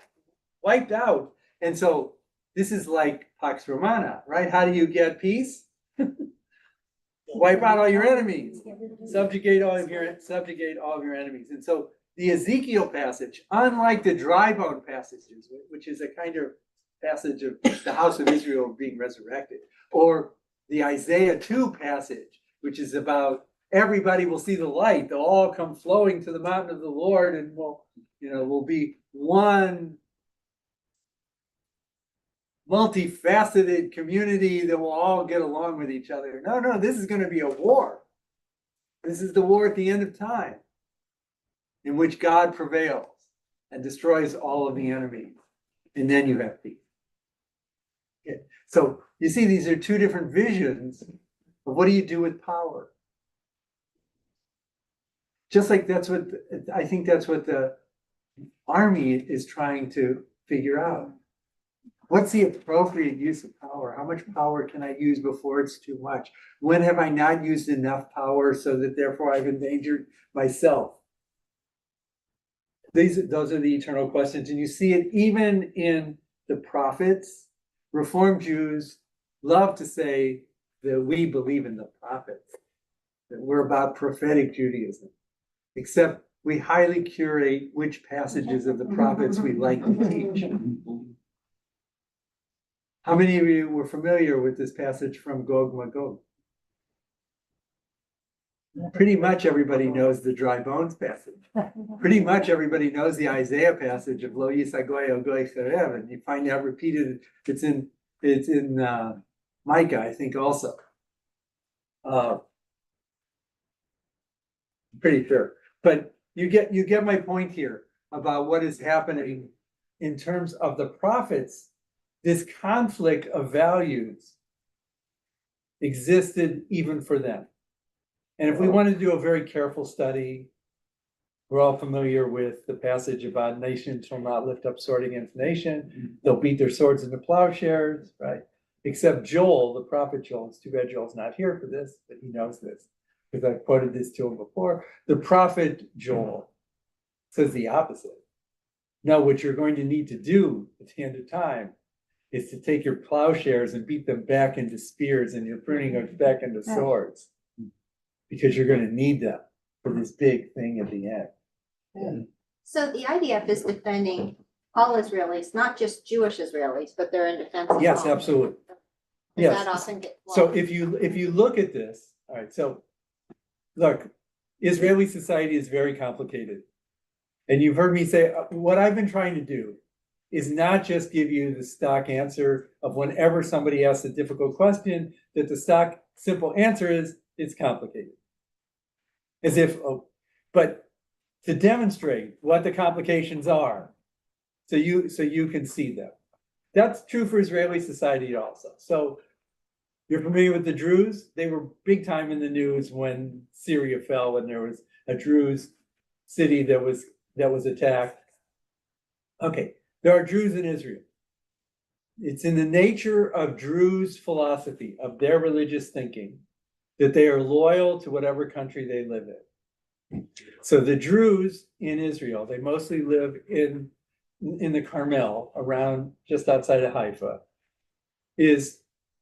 wiped out. And so this is like Pax Romana, right? How do you get peace? Wipe out all your enemies. Subjugate all of your enemies. And so the Ezekiel passage, unlike the dry bone passages, which is a kind of passage of the house of Israel being resurrected, or the Isaiah 2 passage, which is about everybody will see the light. They'll all come flowing to the mountain of the Lord, and we'll be one multifaceted community that will all get along with each other. No, this is going to be a war. This is the war at the end of time, in which God prevails and destroys all of the enemies. And then you have peace. Okay. So you see, these are two different visions of what do you do with power. Just like I think that's what the army is trying to figure out. What's the appropriate use of power? How much power can I use before it's too much? When have I not used enough power so that therefore I've endangered myself? Those are the eternal questions. And you see it even in the prophets. Reformed Jews love to say that we believe in the prophets, that we're about prophetic Judaism, except we highly curate which passages of the prophets we like to teach. How many of you were familiar with this passage from Gog Magog? Pretty much everybody knows the dry bones passage. Pretty much everybody knows the Isaiah passage of Lo Yisagoy El Goy Cherev, and you find that repeated. It's in Micah, I think, also. Pretty sure, but you get my point here about what is happening in terms of the prophets. This conflict of values existed even for them. And if we want to do a very careful study, we're all familiar with the passage about nations shall not lift up sword against nation. They'll beat their swords into plowshares, right? Except Joel, the prophet Joel. It's too bad Joel's not here for this, but he knows this because I've quoted this to him before. The prophet Joel says the opposite. No, what you're going to need to do at the end of time is to take your plowshares and beat them back into spears and your pruning hooks back into swords, because you're going to need them for this big thing at the end. So the IDF is defending all Israelis, not just Jewish Israelis, but they're in defense of Yes, all. absolutely. Does Yes. that often get So lost? if you look at this, all right, so look, Israeli society is very complicated. And you've heard me say, what I've been trying to do is not just give you the stock answer of whenever somebody asks a difficult question, that the stock simple answer is, it's complicated. As if, but to demonstrate what the complications are, so you can see them. That's true for Israeli society also. So you're familiar with the Druze? They were big time in the news when Syria fell, when there was a Druze city that was attacked. Okay, there are Druze in Israel. It's in the nature of Druze philosophy, of their religious thinking, that they are loyal to whatever country they live in. So the Druze in Israel, they mostly live in the Carmel, around just outside of Haifa,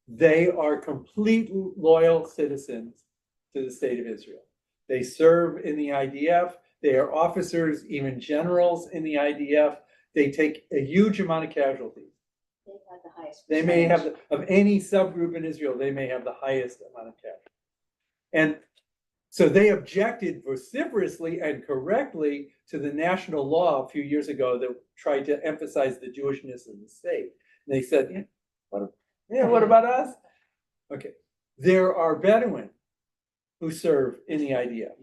they are complete loyal citizens to the state of Israel. They serve in the IDF. They are officers, even generals in the IDF. They take a huge amount of casualties. They have the highest They may have, percentage. of any subgroup in Israel, they may have the highest amount of casualties. And so they objected vociferously and correctly to the national law a few years ago that tried to emphasize the Jewishness of the state. And they said, what about us? Okay, there are Bedouin who serve in the IDF.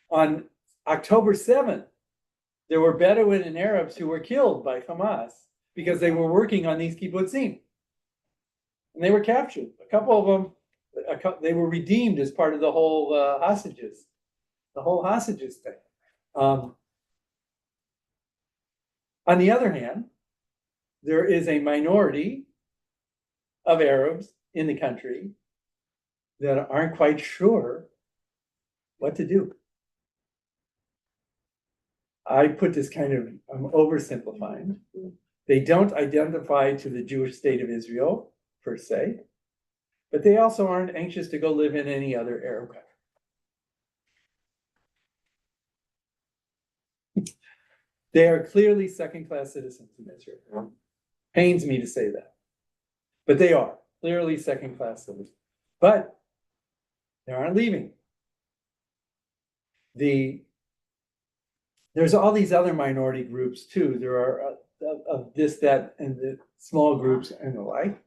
On October 7th, there were Bedouin and Arabs who were killed by Hamas because they were working on these kibbutzim. And they were captured. A couple of them, they were redeemed as part of the whole hostages thing. On the other hand, there is a minority of Arabs in the country that aren't quite sure what to do. I put this I'm oversimplifying. They don't identify to the Jewish state of Israel, per se, but they also aren't anxious to go live in any other Arab country. They are clearly second-class citizens in Israel. Pains me to say that. But they are clearly second-class citizens. But they aren't leaving. There's all these other minority groups too. There are of this, that, and the small groups and the like.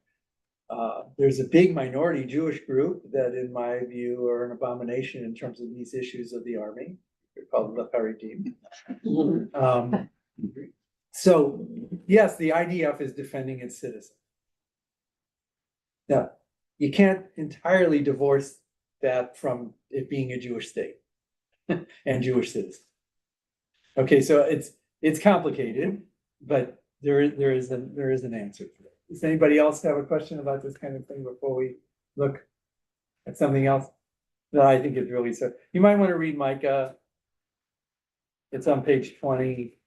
There's a big minority Jewish group that, in my view, are an abomination in terms of these issues of the army. They're called the Haredim. So, yes, the IDF is defending its citizens. Now, you can't entirely divorce that from it being a Jewish state and Jewish citizens. Okay, so it's complicated, but there is an answer for it. Does anybody else have a question about this kind of thing before we look at something else? No, I think it's really so. You might want to read Micah. It's on page 20.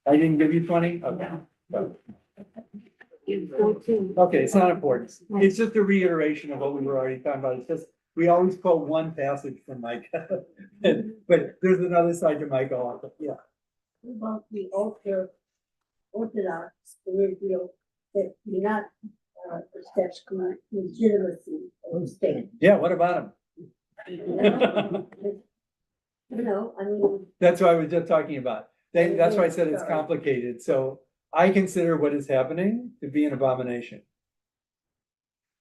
I didn't give you 20? Okay. Okay, it's not important. It's just a reiteration of what we were already talking about. It's just, we always quote one passage from Micah. But there's another side to Micah also. Yeah. About the Orthodox Israel that do not establish legitimacy of the state. Yeah, what about You know, I mean. That's what I was just talking about. That's why I said it's complicated. So I consider what is happening to be an abomination.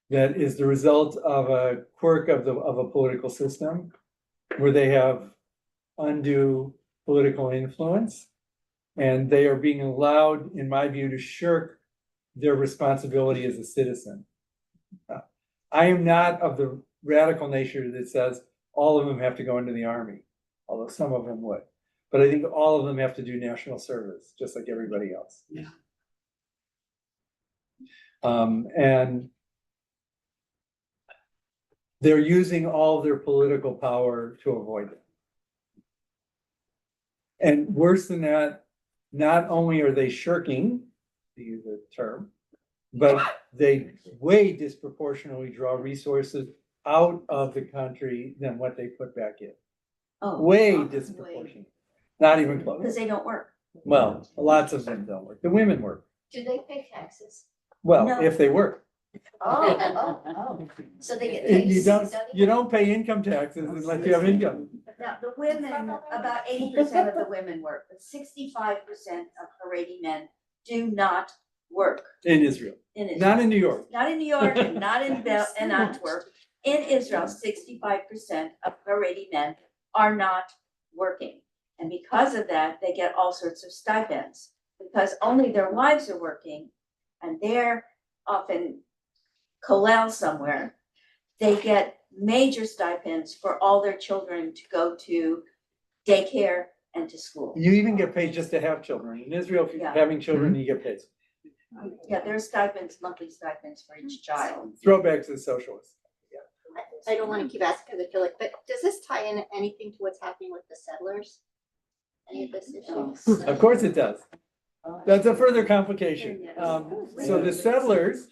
That is the result of a quirk of a political system where they have undue political influence, and they are being allowed, in my view, to shirk their responsibility as a citizen. I am not of the radical nature that says all of them have to go into the army, although some of them would. But I think all of them have to do national service, just like everybody else. Yeah. And they're using all of their political power to avoid it. And worse than that, not only are they shirking, to use the term, but they way disproportionately draw resources out of the country than what they put back in. Oh, Way way. disproportionate, not even Because close. they don't work. Well, lots of them don't work. The women work. Do they pay taxes? Well, No. if they work. Oh. So they get You paid. don't pay income taxes unless you have income. Now, the women, about 80% of the women work, but 65% of Haredi men do not work In Israel, in Israel. not in New York. Not in New York and not in Antwerp. In Israel, 65% of Haredi men are not working. And because of that, they get all sorts of stipends because only their wives are working and they're often kollel somewhere. They get major stipends for all their children to go to daycare and to school. You even get paid just to have children. In Israel, if you're Yeah. having children, you get paid. Yeah, there are stipends, monthly stipends for each child. Throwbacks to socialists. I don't want to keep asking because I feel like, but does this tie in anything to what's happening with the settlers? Any of this issues? Of course it does. That's a further complication. So the settlers,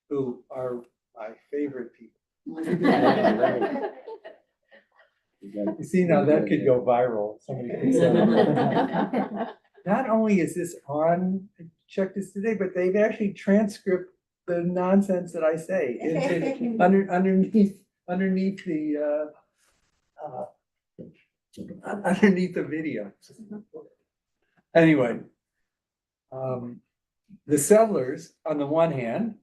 who are my favorite people. You see, now that could go viral. Somebody could say. Not only is this on, I checked this today, but they've actually transcribed the nonsense that I say into underneath the video. Anyway, the settlers, on the one hand,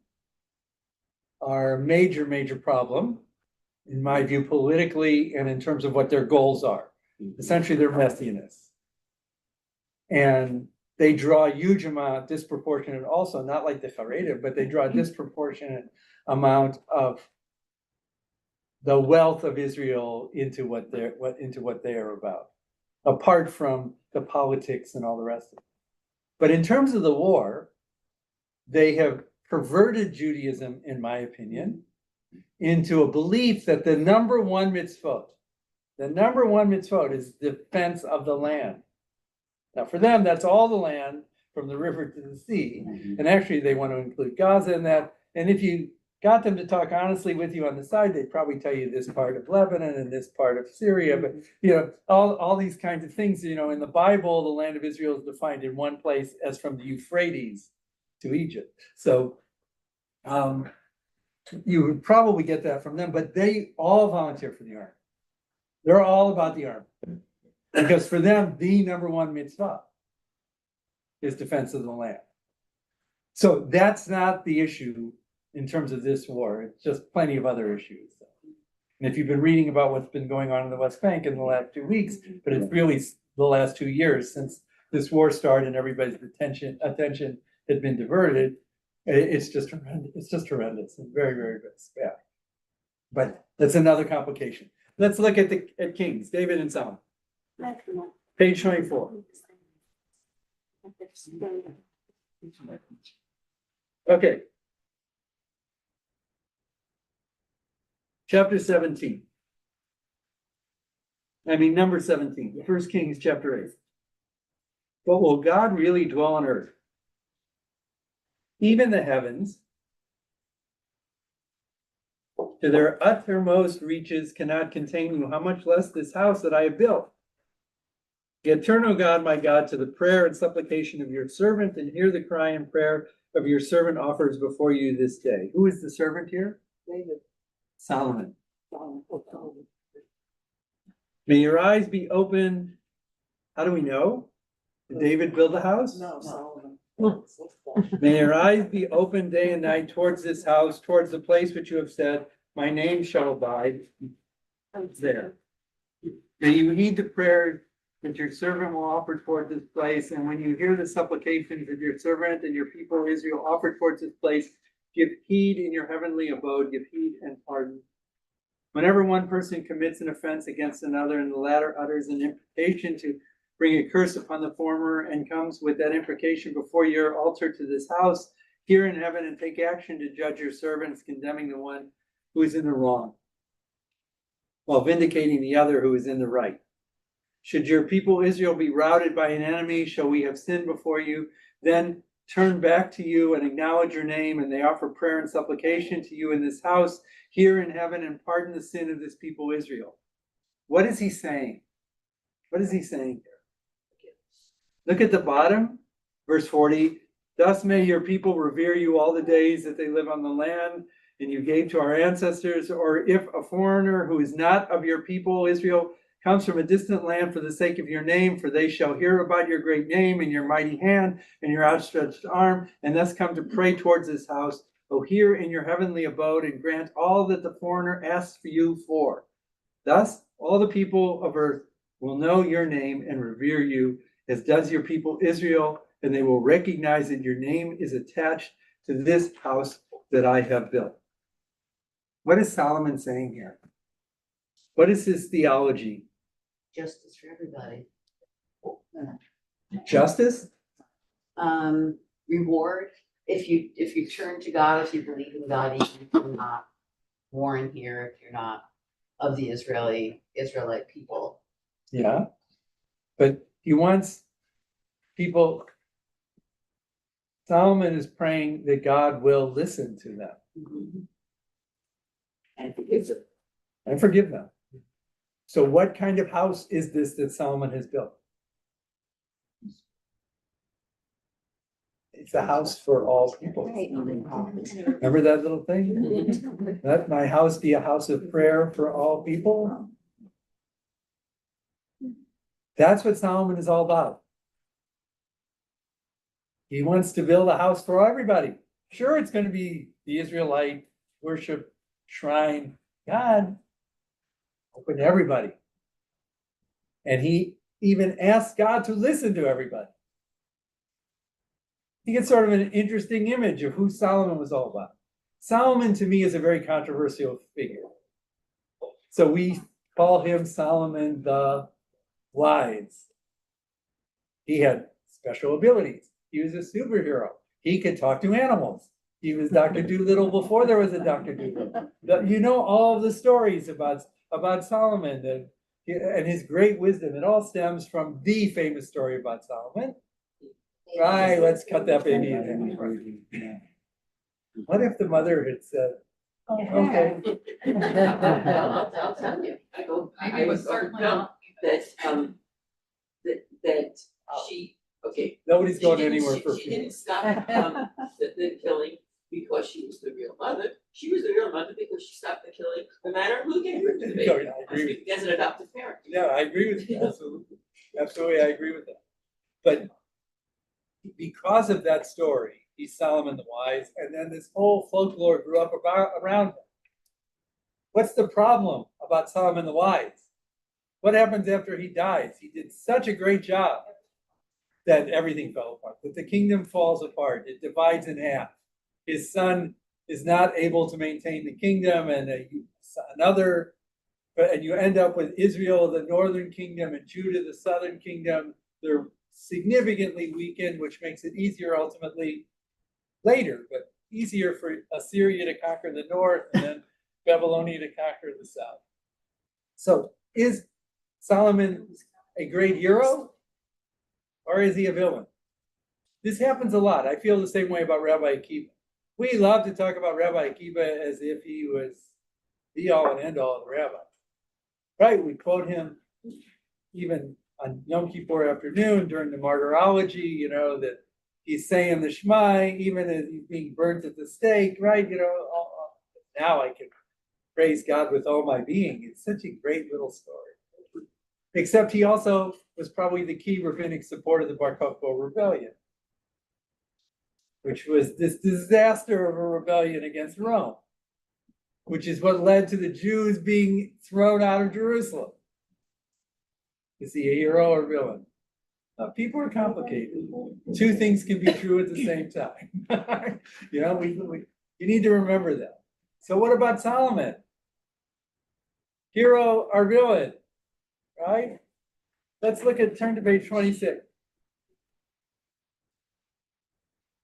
are a major problem, in my view, politically and in terms of what their goals are. Essentially, their messiness. And they draw a huge amount, disproportionate also, not like the Haredim, but they draw a disproportionate amount of the wealth of Israel into what they are about, apart from the politics and all the rest of it. But in terms of the war, they have perverted Judaism, in my opinion, into a belief that the number one mitzvot is defense of the land. Now, for them, that's all the land from the river to the sea. And actually, they want to include Gaza in that. And if you got them to talk honestly with you on the side, they'd probably tell you this part of Lebanon and this part of Syria. But, all these kinds of things, in the Bible, the land of Israel is defined in one place as from the Euphrates to Egypt. So you would probably get that from them, but they all volunteer for the army. They're all about the army. Because for them, the number one mitzvah his defense of the land. So that's not the issue in terms of this war. It's just plenty of other issues. And if you've been reading about what's been going on in the West Bank in the last 2 weeks, but it's really the last 2 years since this war started and everybody's attention had been diverted, it's just horrendous. It's just horrendous and very, very bad. But that's another complication. Let's look at Kings, David and Solomon. Page 24. Okay. Chapter 17. Number 17, 1 Kings chapter 8. But will God really dwell on earth? Even the heavens, to their uttermost reaches, cannot contain you. How much less this house that I have built? Yet turn, O God, my God, to the prayer and supplication of your servant, and hear the cry and prayer of your servant offers before you this day. Who is the servant here? David. Solomon. May your eyes be open. How do we know? Did David build the house? No, Solomon. May your eyes be open day and night towards this house, towards the place which you have said, my name shall abide there. May you heed the prayer that your servant will offer toward this place, and when you hear the supplications of your servant and your people Israel offer towards this place, give heed in your heavenly abode, give heed and pardon. Whenever one person commits an offense against another, and the latter utters an imprecation to bring a curse upon the former, and comes with that imprecation before your altar to this house, hear in heaven and take action to judge your servants, condemning the one who is in the wrong, while vindicating the other who is in the right. Should your people Israel be routed by an enemy, shall we have sinned before you, then turn back to you and acknowledge your name, and they offer prayer and supplication to you in this house, hear in heaven and pardon the sin of this people Israel. What is he saying? What is he saying here? Look at the bottom, verse 40. Thus may your people revere you all the days that they live on the land, and you gave to our ancestors. Or if a foreigner who is not of your people Israel comes from a distant land for the sake of your name, for they shall hear about your great name and your mighty hand and your outstretched arm, and thus come to pray towards this house. O hear in your heavenly abode, and grant all that the foreigner asks for you for. Thus all the people of earth will know your name and revere you, as does your people Israel, and they will recognize that your name is attached to this house that I have built. What is Solomon saying here? What is his theology? Justice for everybody. Justice? Reward. If you turn to God, if you believe in God, even if you're not born here, if you're not of the Israelite people. Yeah. But he wants people, Solomon is praying that God will listen to them. Mm-hmm. And forgive them. And forgive them. So what kind of house is this that Solomon has built? It's a house for all people. Remember that little thing? Let my house be a house of prayer for all people. That's what Solomon is all about. He wants to build a house for everybody. Sure, it's going to be the Israelite worship shrine. God, open to everybody. And he even asked God to listen to everybody. You get sort of an interesting image of who Solomon was all about. Solomon, to me, is a very controversial figure. So we call him Solomon the Wise. He had special abilities. He was a superhero. He could talk to animals. He was Dr. Dolittle before there was a Dr. Dolittle. You know all of the stories about Solomon and his great wisdom. It all stems from the famous story about Solomon. Right, let's cut that baby in. What if the mother had said, okay. I'll tell you, I was certainly not that she, okay. Nobody's going anywhere for She didn't stop the killing because she was the real mother. She was the real mother because she stopped the killing, no matter who gave her to the baby. No, I agree with As an adoptive parent. Yeah, I agree with you. Absolutely. Absolutely, I agree with that. But because of that story, he's Solomon the Wise, and then this whole folklore grew up around him. What's the problem about Solomon the Wise? What happens after he dies? He did such a great job that everything fell apart, that the kingdom falls apart, it divides in half. His son is not able to maintain the kingdom, and and you end up with Israel, the northern kingdom, and Judah, the southern kingdom. They're significantly weakened, which makes it easier ultimately later, but easier for Assyria to conquer the north and then Babylonia to conquer the south. So is Solomon a great hero, or is he a villain? This happens a lot. I feel the same way about Rabbi Akiva. We love to talk about Rabbi Akiva as if he was the all and end all of the rabbi. Right? We quote him even on Yom Kippur afternoon during the martyrology, that he's saying the Shema, even as he's being burnt at the stake, right? Now I can praise God with all my being. It's such a great little story. Except he also was probably the key rabbinic support of the Bar Kokhba rebellion, which was this disaster of a rebellion against Rome, which is what led to the Jews being thrown out of Jerusalem. Is he a hero or villain? People are complicated. Two things can be true at the same time. You need to remember that. So what about Solomon? Hero or villain, right? Let's turn to page 26.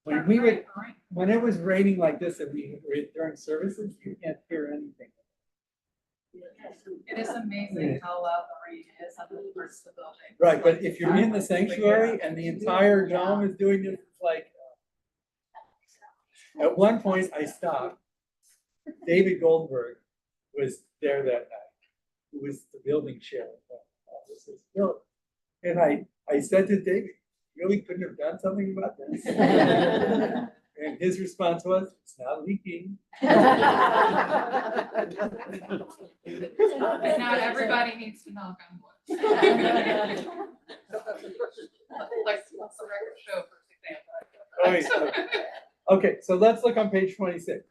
When it was raining like this and we were during services, you can't hear anything. It is amazing how loud the rain is on the first of the building. Right, but if you're in the sanctuary and the entire dome is doing this, it's like, at one point I stopped. David Goldberg was there that night, who was the building chair. And I said to David, really couldn't have done something about this? And his response was, it's not leaking. And not everybody needs to knock on wood. Like, what's the record show, for example? Okay, so let's look on page 26.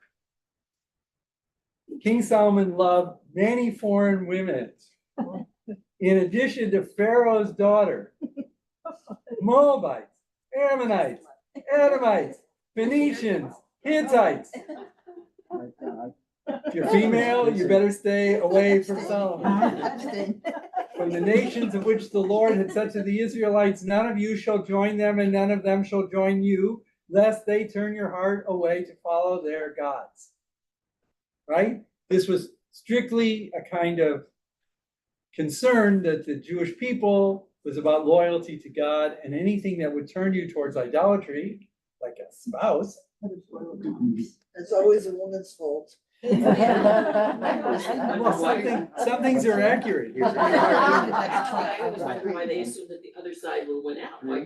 King Solomon loved many foreign women, in addition to Pharaoh's daughter, Moabites, Ammonites, Edomites, Phoenicians, Hittites. If you're female, you better stay away from Solomon. From the nations of which the Lord had said to the Israelites, none of you shall join them, and none of them shall join you, lest they turn your heart away to follow their gods. Right? This was strictly a kind of concern that the Jewish people was about loyalty to God, and anything that would turn you towards idolatry, like a spouse. It's always a woman's fault. Well, some things are accurate here. I was wondering why they assumed that the other side will win out. Why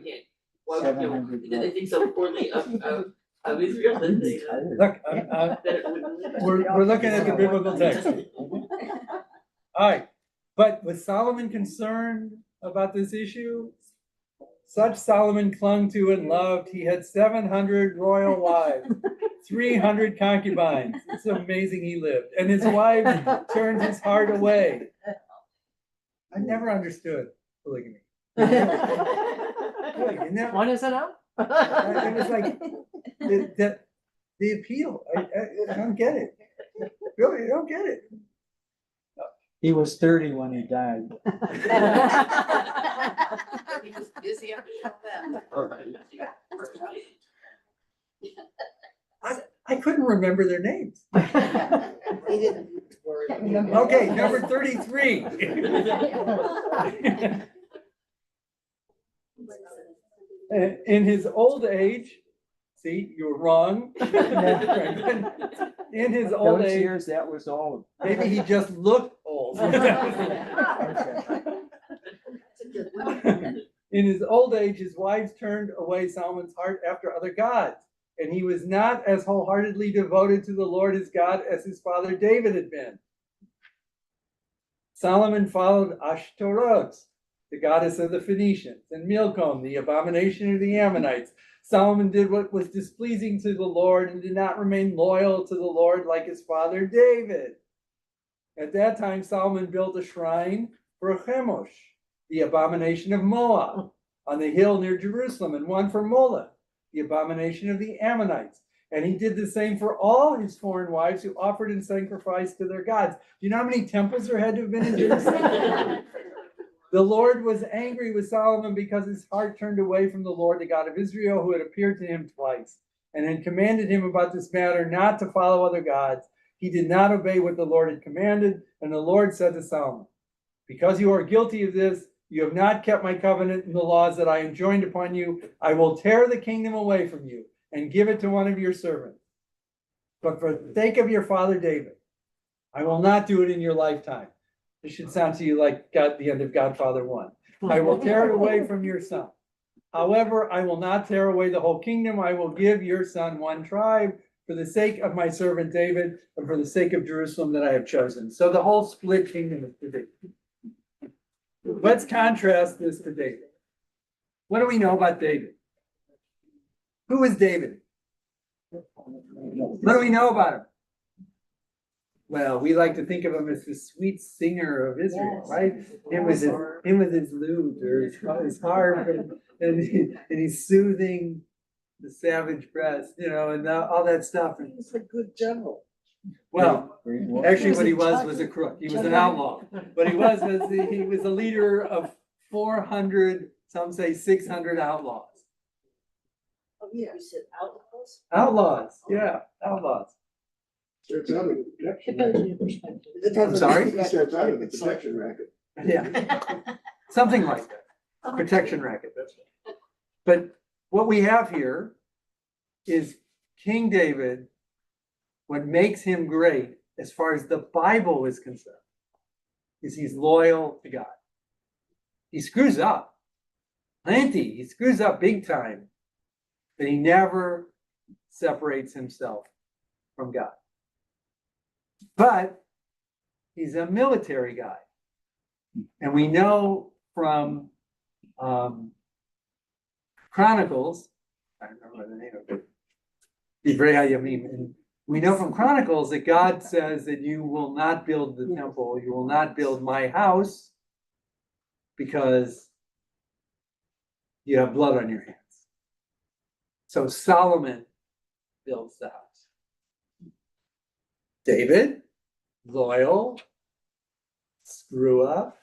did they think so poorly of Israel that they, Look, that it would we're looking at the biblical text. All right, but was Solomon concerned about this issue? Such Solomon clung to and loved. He had 700 royal wives, 300 concubines. It's amazing he lived. And his wives turned his heart away. I never understood polygamy. One is enough? It was like the appeal. I don't get it. Really, I don't get it. He was 30 when he died. He was busy after that. I couldn't remember their names. He didn't worry. Okay, number 33. In his old age, see, you were wrong. In his old Those age, years, that was all. maybe he just looked old. In his old age, his wives turned away Solomon's heart after other gods, and he was not as wholeheartedly devoted to the Lord his God as his father David had been. Solomon followed Ashtaroth, the goddess of the Phoenicians, and Milcom, the abomination of the Ammonites. Solomon did what was displeasing to the Lord and did not remain loyal to the Lord like his father David. At that time, Solomon built a shrine for Chemosh, the abomination of Moab, on the hill near Jerusalem, and one for Molech, the abomination of the Ammonites. And he did the same for all his foreign wives who offered and sacrificed to their gods. Do you know how many temples there had to have been in Jerusalem? The Lord was angry with Solomon because his heart turned away from the Lord, the God of Israel, who had appeared to him twice and had commanded him about this matter not to follow other gods. He did not obey what the Lord had commanded, and the Lord said to Solomon, because you are guilty of this, you have not kept my covenant and the laws that I enjoined upon you. I will tear the kingdom away from you and give it to one of your servants. But for the sake of your father David, I will not do it in your lifetime. This should sound to you like the end of Godfather 1. I will tear it away from your son. However, I will not tear away the whole kingdom. I will give your son one tribe for the sake of my servant David and for the sake of Jerusalem that I have chosen. So the whole split kingdom is to David. Let's contrast this to David. What do we know about David? Who is David? What do we know about him? Well, we like to think of him as the sweet singer of Israel, right? Him with his lute or his harp, and he's soothing the savage breast, and all that stuff. He was a good general. Well, actually, what he was a crook. He was an outlaw. What he was he was a leader of 400, some say 600 outlaws. Oh, yeah, you said outlaws? Outlaws, yeah, outlaws. Starts out of the protection racket. I'm sorry? He starts out of the protection racket. Yeah, something like that. Protection racket, that's right. But what we have here is King David. What makes him great, as far as the Bible is concerned, is he's loyal to God. He screws up plenty. He screws up big time, but he never separates himself from God. But he's a military guy. And we know from Chronicles, I don't remember the name of it, Divrei Hayamim, and we know from Chronicles that God says that you will not build the temple, you will not build my house because you have blood on your hands. So Solomon builds the house. David, loyal, screw up,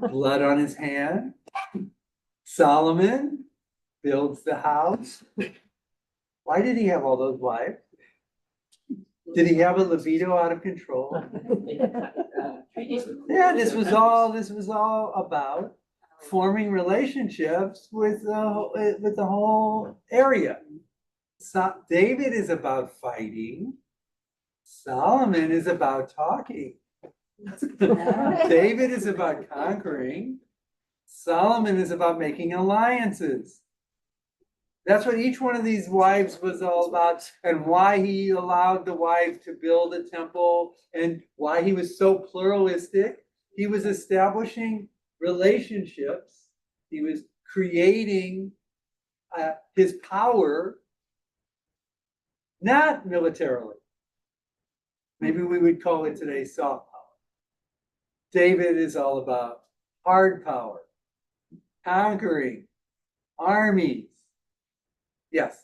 blood on his hand. Solomon builds the house. Why did he have all those wives? Did he have a libido out of control? Yeah, this was all about forming relationships with the whole area. So David is about fighting. Solomon is about talking. David is about conquering. Solomon is about making alliances. That's what each one of these wives was all about, and why he allowed the wives to build a temple, and why he was so pluralistic. He was establishing relationships. He was creating his power, not militarily. Maybe we would call it today soft power. David is all about hard power, conquering armies. Yes.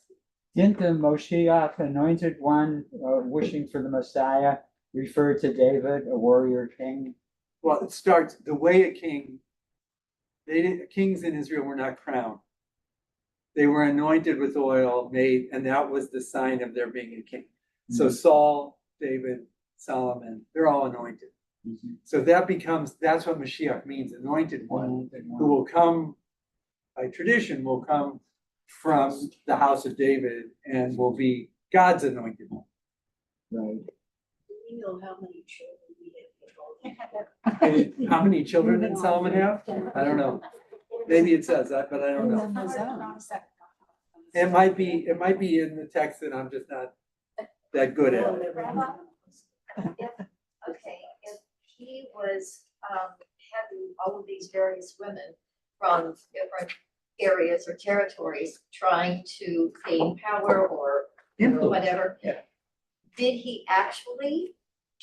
Didn't the Moshiach, anointed one, wishing for the Messiah, refer to David, a warrior king? Well, it starts the way a king. Kings in Israel were not crowned. They were anointed with oil, made, and that was the sign of their being a king. So Saul, David, Solomon, they're all anointed. So that's what Mashiach means, anointed one, who will come, by tradition, will come from the house of David and will be God's anointed one. Right. Do we know how many children we have? And how many children did Solomon have? I don't know. Maybe it says that, but I don't know. It might be in the text that I'm just not that good at. Okay, if he was all of these various women from different areas or territories trying to gain power or Influence. whatever. Yeah. Did he actually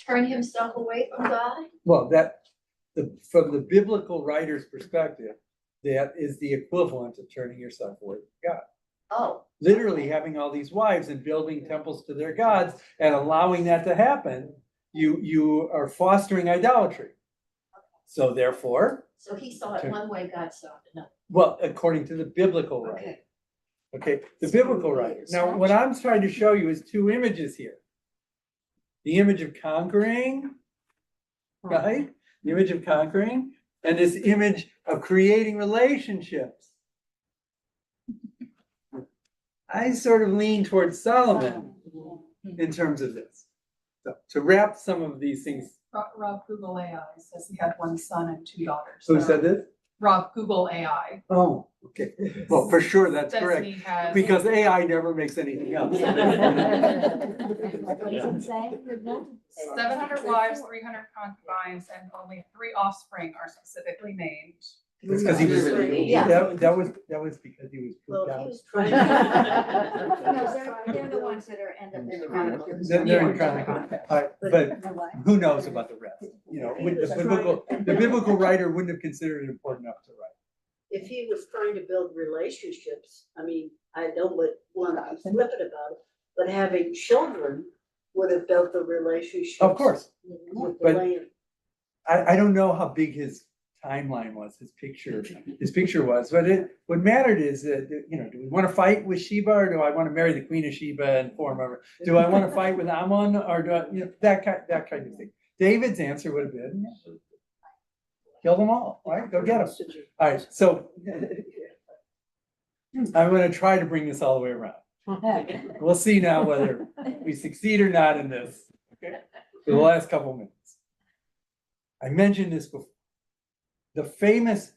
turn himself away from God? Well, from the biblical writer's perspective, that is the equivalent of turning yourself away from God. Oh, Literally having all these wives and building temples to their gods and allowing that to happen, you are fostering idolatry. So therefore, so he saw it one way, God saw it another. well, according to the biblical writer. Okay. Okay, the biblical writer. Now, what I'm trying to show you is two images here. The image of conquering, right? The image of conquering, and this image of creating relationships. I sort of lean towards Solomon in terms of this. So, to wrap some of these things. Rob Google AI says he had one son and two daughters. Who said this? Rob Google AI Oh, okay. Well, for sure, that's says correct. he has. Because AI never makes anything up. What does it say? 700 wives, 300 concubines, and only 3 offspring are specifically named. It's because he was, Yeah. that was because he was pooped out. No, they're the ones that are end up in the Chronicles. They're in Chronicles. But who knows about the rest? You know, the biblical writer wouldn't have considered it important enough to write. If he was trying to build relationships, I mean, I don't want to be flippant about it, but having children would have built the relationship. Of course. With the But- land. I don't know how big his timeline was, his picture was, but what mattered is that, you know, do we want to fight with Sheba or do I want to marry the queen of Sheba and form over? Do I want to fight with Ammon or do I, you know, that kind of thing. David's answer would have been, kill them all, right? Go get them. All right, so I'm going to try to bring this all the way around. We'll see now whether we succeed or not in this, okay? For the last couple minutes. I mentioned this before. The famous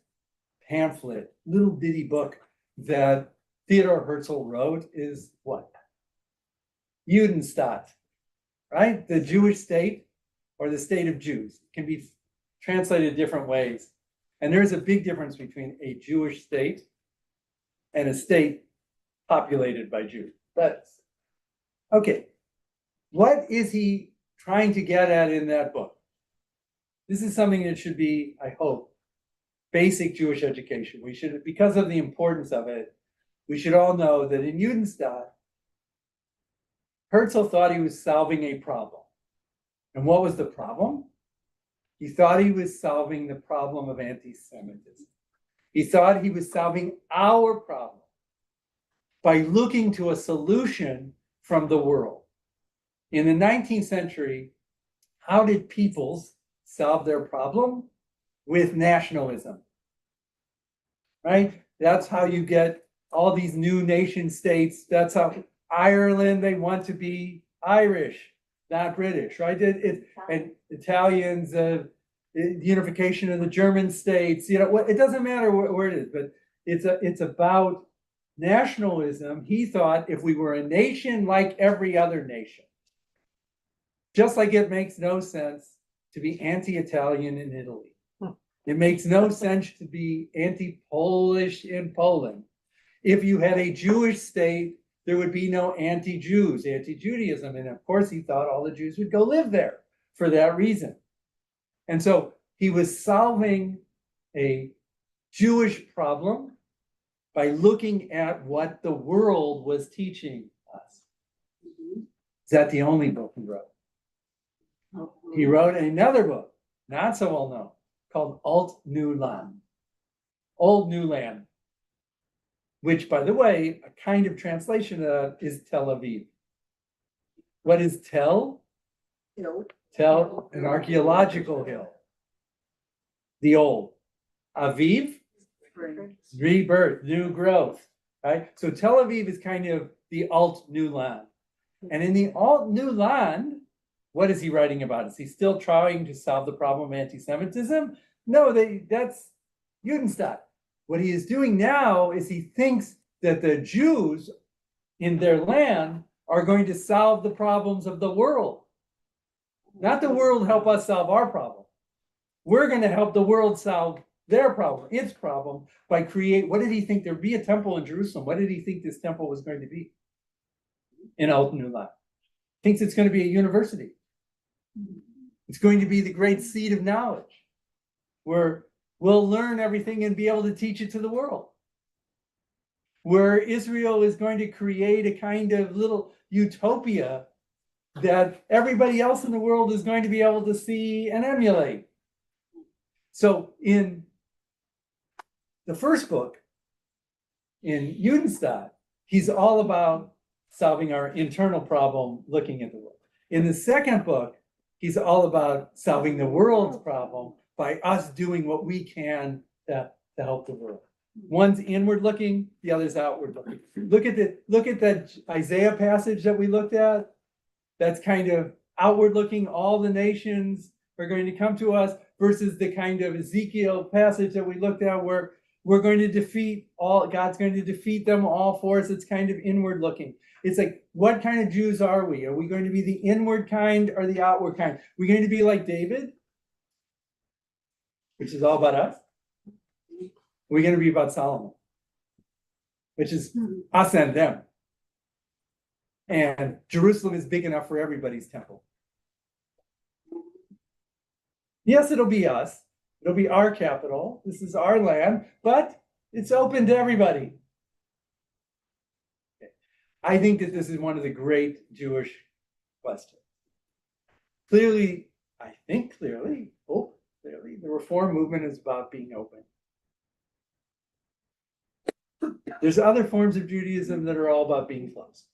pamphlet, little bitty book that Theodor Herzl wrote is what? Judenstaat, right? The Jewish state or the state of Jews. It can be translated different ways. And there's a big difference between a Jewish state and a state populated by Jews. But, okay, what is he trying to get at in that book? This is something that should be, I hope, basic Jewish education. We should, because of the importance of it, we should all know that in Judenstaat, Herzl thought he was solving a problem. And what was the problem? He thought he was solving the problem of anti-Semitism. He thought he was solving our problem by looking to a solution from the world. In the 19th century, how did peoples solve their problem? With nationalism, right? That's how you get all these new nation states. That's how Ireland, they want to be Irish, not British, right? And Italians, the unification of the German states, you know, it doesn't matter where it is, but it's about nationalism. He thought if we were a nation like every other nation, just like it makes no sense to be anti-Italian in Italy. It makes no sense to be anti-Polish in Poland. If you had a Jewish state, there would be no anti-Jews, anti-Judaism. And of course, he thought all the Jews would go live there for that reason. And so he was solving a Jewish problem by looking at what the world was teaching us. Is that the only book he wrote? He wrote another book, not so well known, called Alt New Land, Old New Land, which, by the way, a kind of translation of is Tel Aviv. What is Tel? Tel, an archaeological hill. The old. Aviv, rebirth, new growth, right? So Tel Aviv is kind of the Alt New Land. And in the Alt New Land, what is he writing about? Is he still trying to solve the problem of anti-Semitism? No, that's Judenstaat. What he is doing now is he thinks that the Jews in their land are going to solve the problems of the world. Not the world help us solve our problem. we're gonna help the world solve their problem, its problem, by what did he think there'd be a temple in Jerusalem? What did he think this temple was going to be? In Altanullah. Thinks it's going to be a university. It's going to be the great seat of knowledge, where we'll learn everything and be able to teach it to the world. Where Israel is going to create a kind of little utopia that everybody else in the world is going to be able to see and emulate. So in the first book, in Judenstadt, he's all about solving our internal problem, looking at the world. In the second book, he's all about solving the world's problem by us doing what we can to help the world. One's inward looking, the other's outward looking. Look at that Isaiah passage that we looked at. That's kind of outward looking, all the nations are going to come to us, versus the kind of Ezekiel passage that we looked at where we're going to defeat God's going to defeat them all for us. It's kind of inward looking. It's like, what kind of Jews are we? Are we going to be the inward kind or the outward kind? Are we going to be like David, which is all about us? We're going to be about Solomon, which is us and them. And Jerusalem is big enough for everybody's temple. Yes, it'll be us. It'll be our capital. This is our land, but it's open to everybody. I think that this is one of the great Jewish questions. Clearly, the Reform movement is about being open. There's other forms of Judaism that are all about being closed.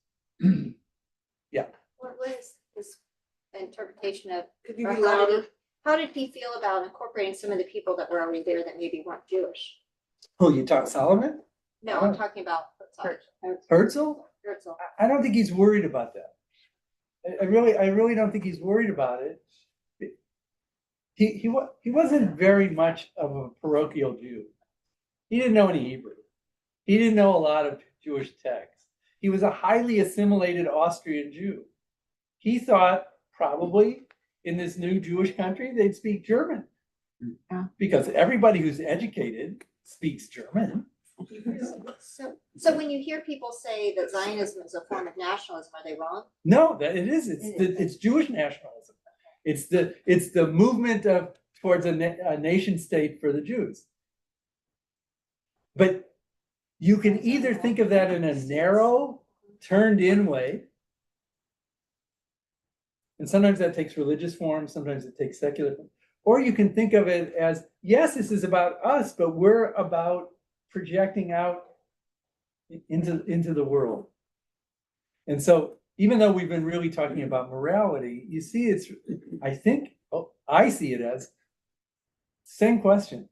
Yeah. What is this interpretation of, Could you or be louder? how did he feel about incorporating some of the people that were already there that maybe weren't Jewish? Oh, you talk Solomon? No, I'm talking about Herzl? Herzl. I don't think he's worried about that. I really don't think he's worried about it. He wasn't very much of a parochial Jew. He didn't know any Hebrew. He didn't know a lot of Jewish texts. He was a highly assimilated Austrian Jew. He thought probably in this new Jewish country, they'd speak German. Because everybody who's educated speaks German. So when you hear people say that Zionism is a form of nationalism, are they wrong? No, that it is. It's Jewish nationalism. It's the movement towards a nation state for the Jews. But you can either think of that in a narrow, turned in way, and sometimes that takes religious form, sometimes it takes secular form, or you can think of it as, yes, this is about us, but we're about projecting out into the world. And so even though we've been really talking about morality, you see I see it as same question.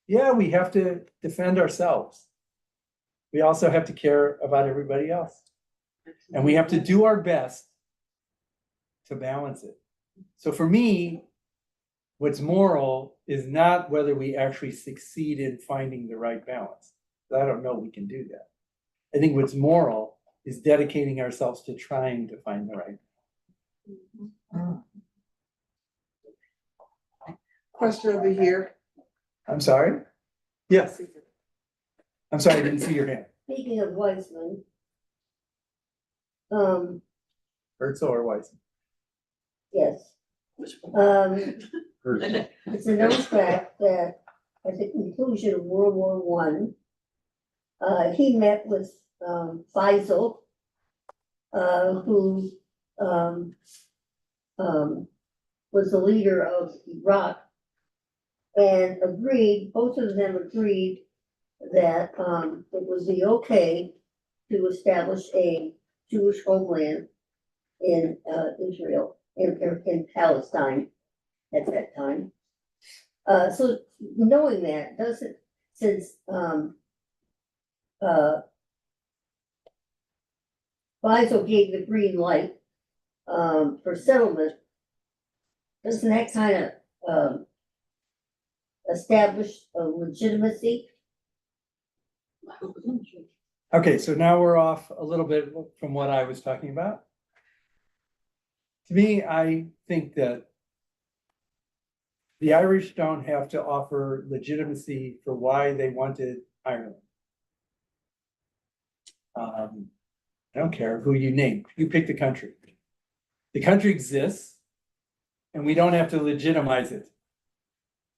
Yeah, we have to defend ourselves. We also have to care about everybody else. And we have to do our best to balance it. So for me, what's moral is not whether we actually succeed in finding the right balance. I don't know we can do that. I think what's moral is dedicating ourselves to trying to find the right balance. Question over here. I'm sorry? Yes. I'm sorry, I didn't see your hand. Speaking of Weizmann, Herzl or Weizmann? yes. It's a known fact that at the conclusion of World War I, he met with Faisal, who was the leader of Iraq, and both of them agreed that it would be okay to establish a Jewish homeland in Israel, in Palestine at that time. So knowing that, since Faisal gave the green light for settlement, doesn't that kind of establish a legitimacy? Okay, so now we're off a little bit from what I was talking about. To me, I think that The Irish don't have to offer legitimacy for why they wanted Ireland. I don't care who you name, you pick the country. The country exists and we don't have to legitimize it.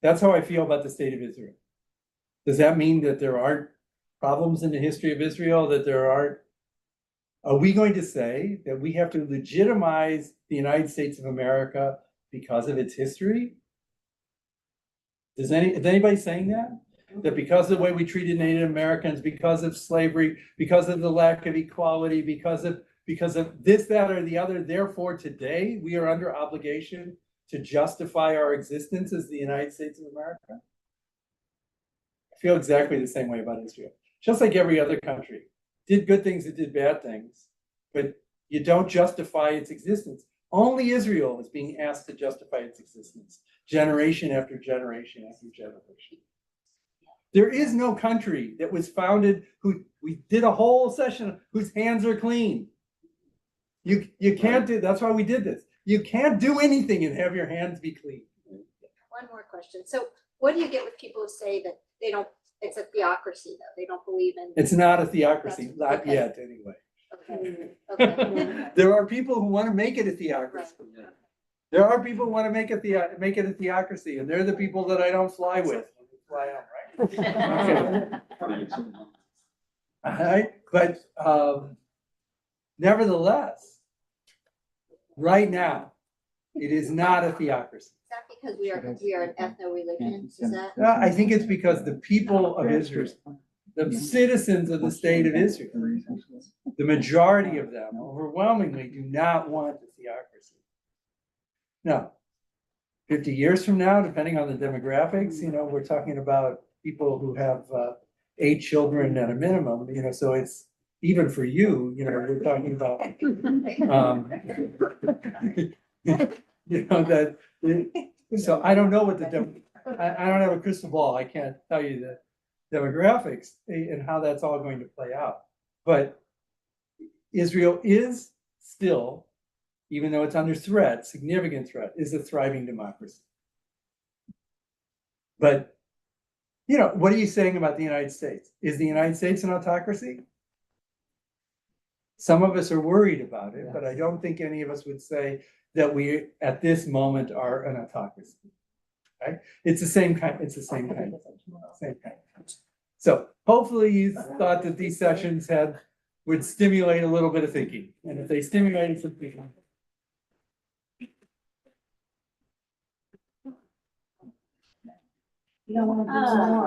That's how I feel about the state of Israel. Does that mean that there aren't problems in the history of Israel, that there aren't? Are we going to say that we have to legitimize the United States of America because of its history? Is anybody saying that? That because of the way we treated Native Americans, because of slavery, because of the lack of equality, because of this, that, or the other, therefore today we are under obligation to justify our existence as the United States of America? I feel exactly the same way about Israel. Just like every other country. Did good things, it did bad things, but you don't justify its existence. Only Israel is being asked to justify its existence, generation after generation after generation. There is no country that was founded we did a whole session whose hands are clean. You can't do, that's why we did this. You can't do anything and have your hands be clean. One more question. So what do you get with people who say that they don't, it's a theocracy though, they don't believe in? It's not a theocracy, not okay. yet anyway. Okay, okay. There are people who want to make it a theocracy. There are people who want to make it a theocracy, and they're the people that I don't fly with. Fly on, right? Okay. All right, but nevertheless, right now, it is not a theocracy. Is that because we are an ethno-religion? Is that? I think it's because the people of Israel, the citizens of the state of Israel, the majority of them overwhelmingly do not want a theocracy. Now, 50 years from now, depending on the demographics, we're talking about people who have 8 children at a minimum, so it's even for you, we're talking about, so I don't know what I don't have a crystal ball. I can't tell you the demographics and how that's all going to play out. But Israel is still, even though it's under threat, significant threat, is a thriving democracy. But, what are you saying about the United States? Is the United States an autocracy? Some of us are worried about it, but I don't think any of us would say that we, at this moment, are an autocracy. Right? It's the same kind. Same kind. So hopefully you thought that these sessions would stimulate a little bit of thinking, and if they stimulated some thinking. You don't want to do some more.